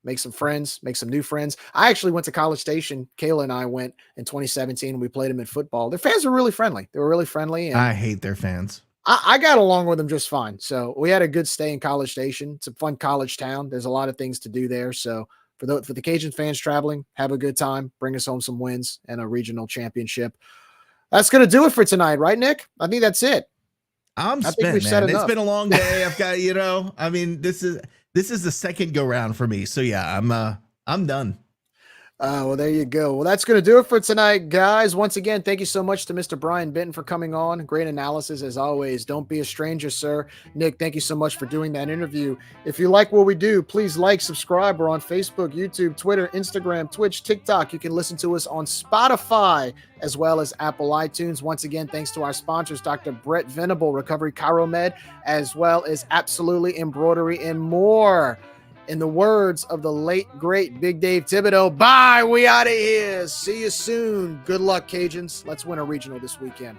make some friends, make some new friends. I actually went to College Station. Kayla and I went in 2017, and we played them in football. Their fans were really friendly. They were really friendly. And I hate their fans. I got along with them just fine. So we had a good stay in College Station. It's a fun college town. There's a lot of things to do there. So for the Cajun fans traveling, have a good time. Bring us home some wins and a regional championship. That's going to do it for tonight, right, Nick? I think that's it. I'm spent, man. It's been a long day. I've got, I mean, this is the second go round for me. So yeah, I'm done. Well, there you go. Well, that's going to do it for tonight, guys. Once again, thank you so much to Mr. Brian Benton for coming on. Great analysis as always. Don't be a stranger, sir. Nick, thank you so much for doing that interview. If you like what we do, please like, subscribe. We're on Facebook, YouTube, Twitter, Instagram, Twitch, TikTok. You can listen to us on Spotify as well as Apple iTunes. Once again, thanks to our sponsors, Dr. Brett Venable, Recovery Chiromed, as well as Absolutely Embroidery and more. In the words of the late, great Big Dave Thibodeau, bye, we out of here. See you soon. Good luck, Cajuns. Let's win a regional this weekend.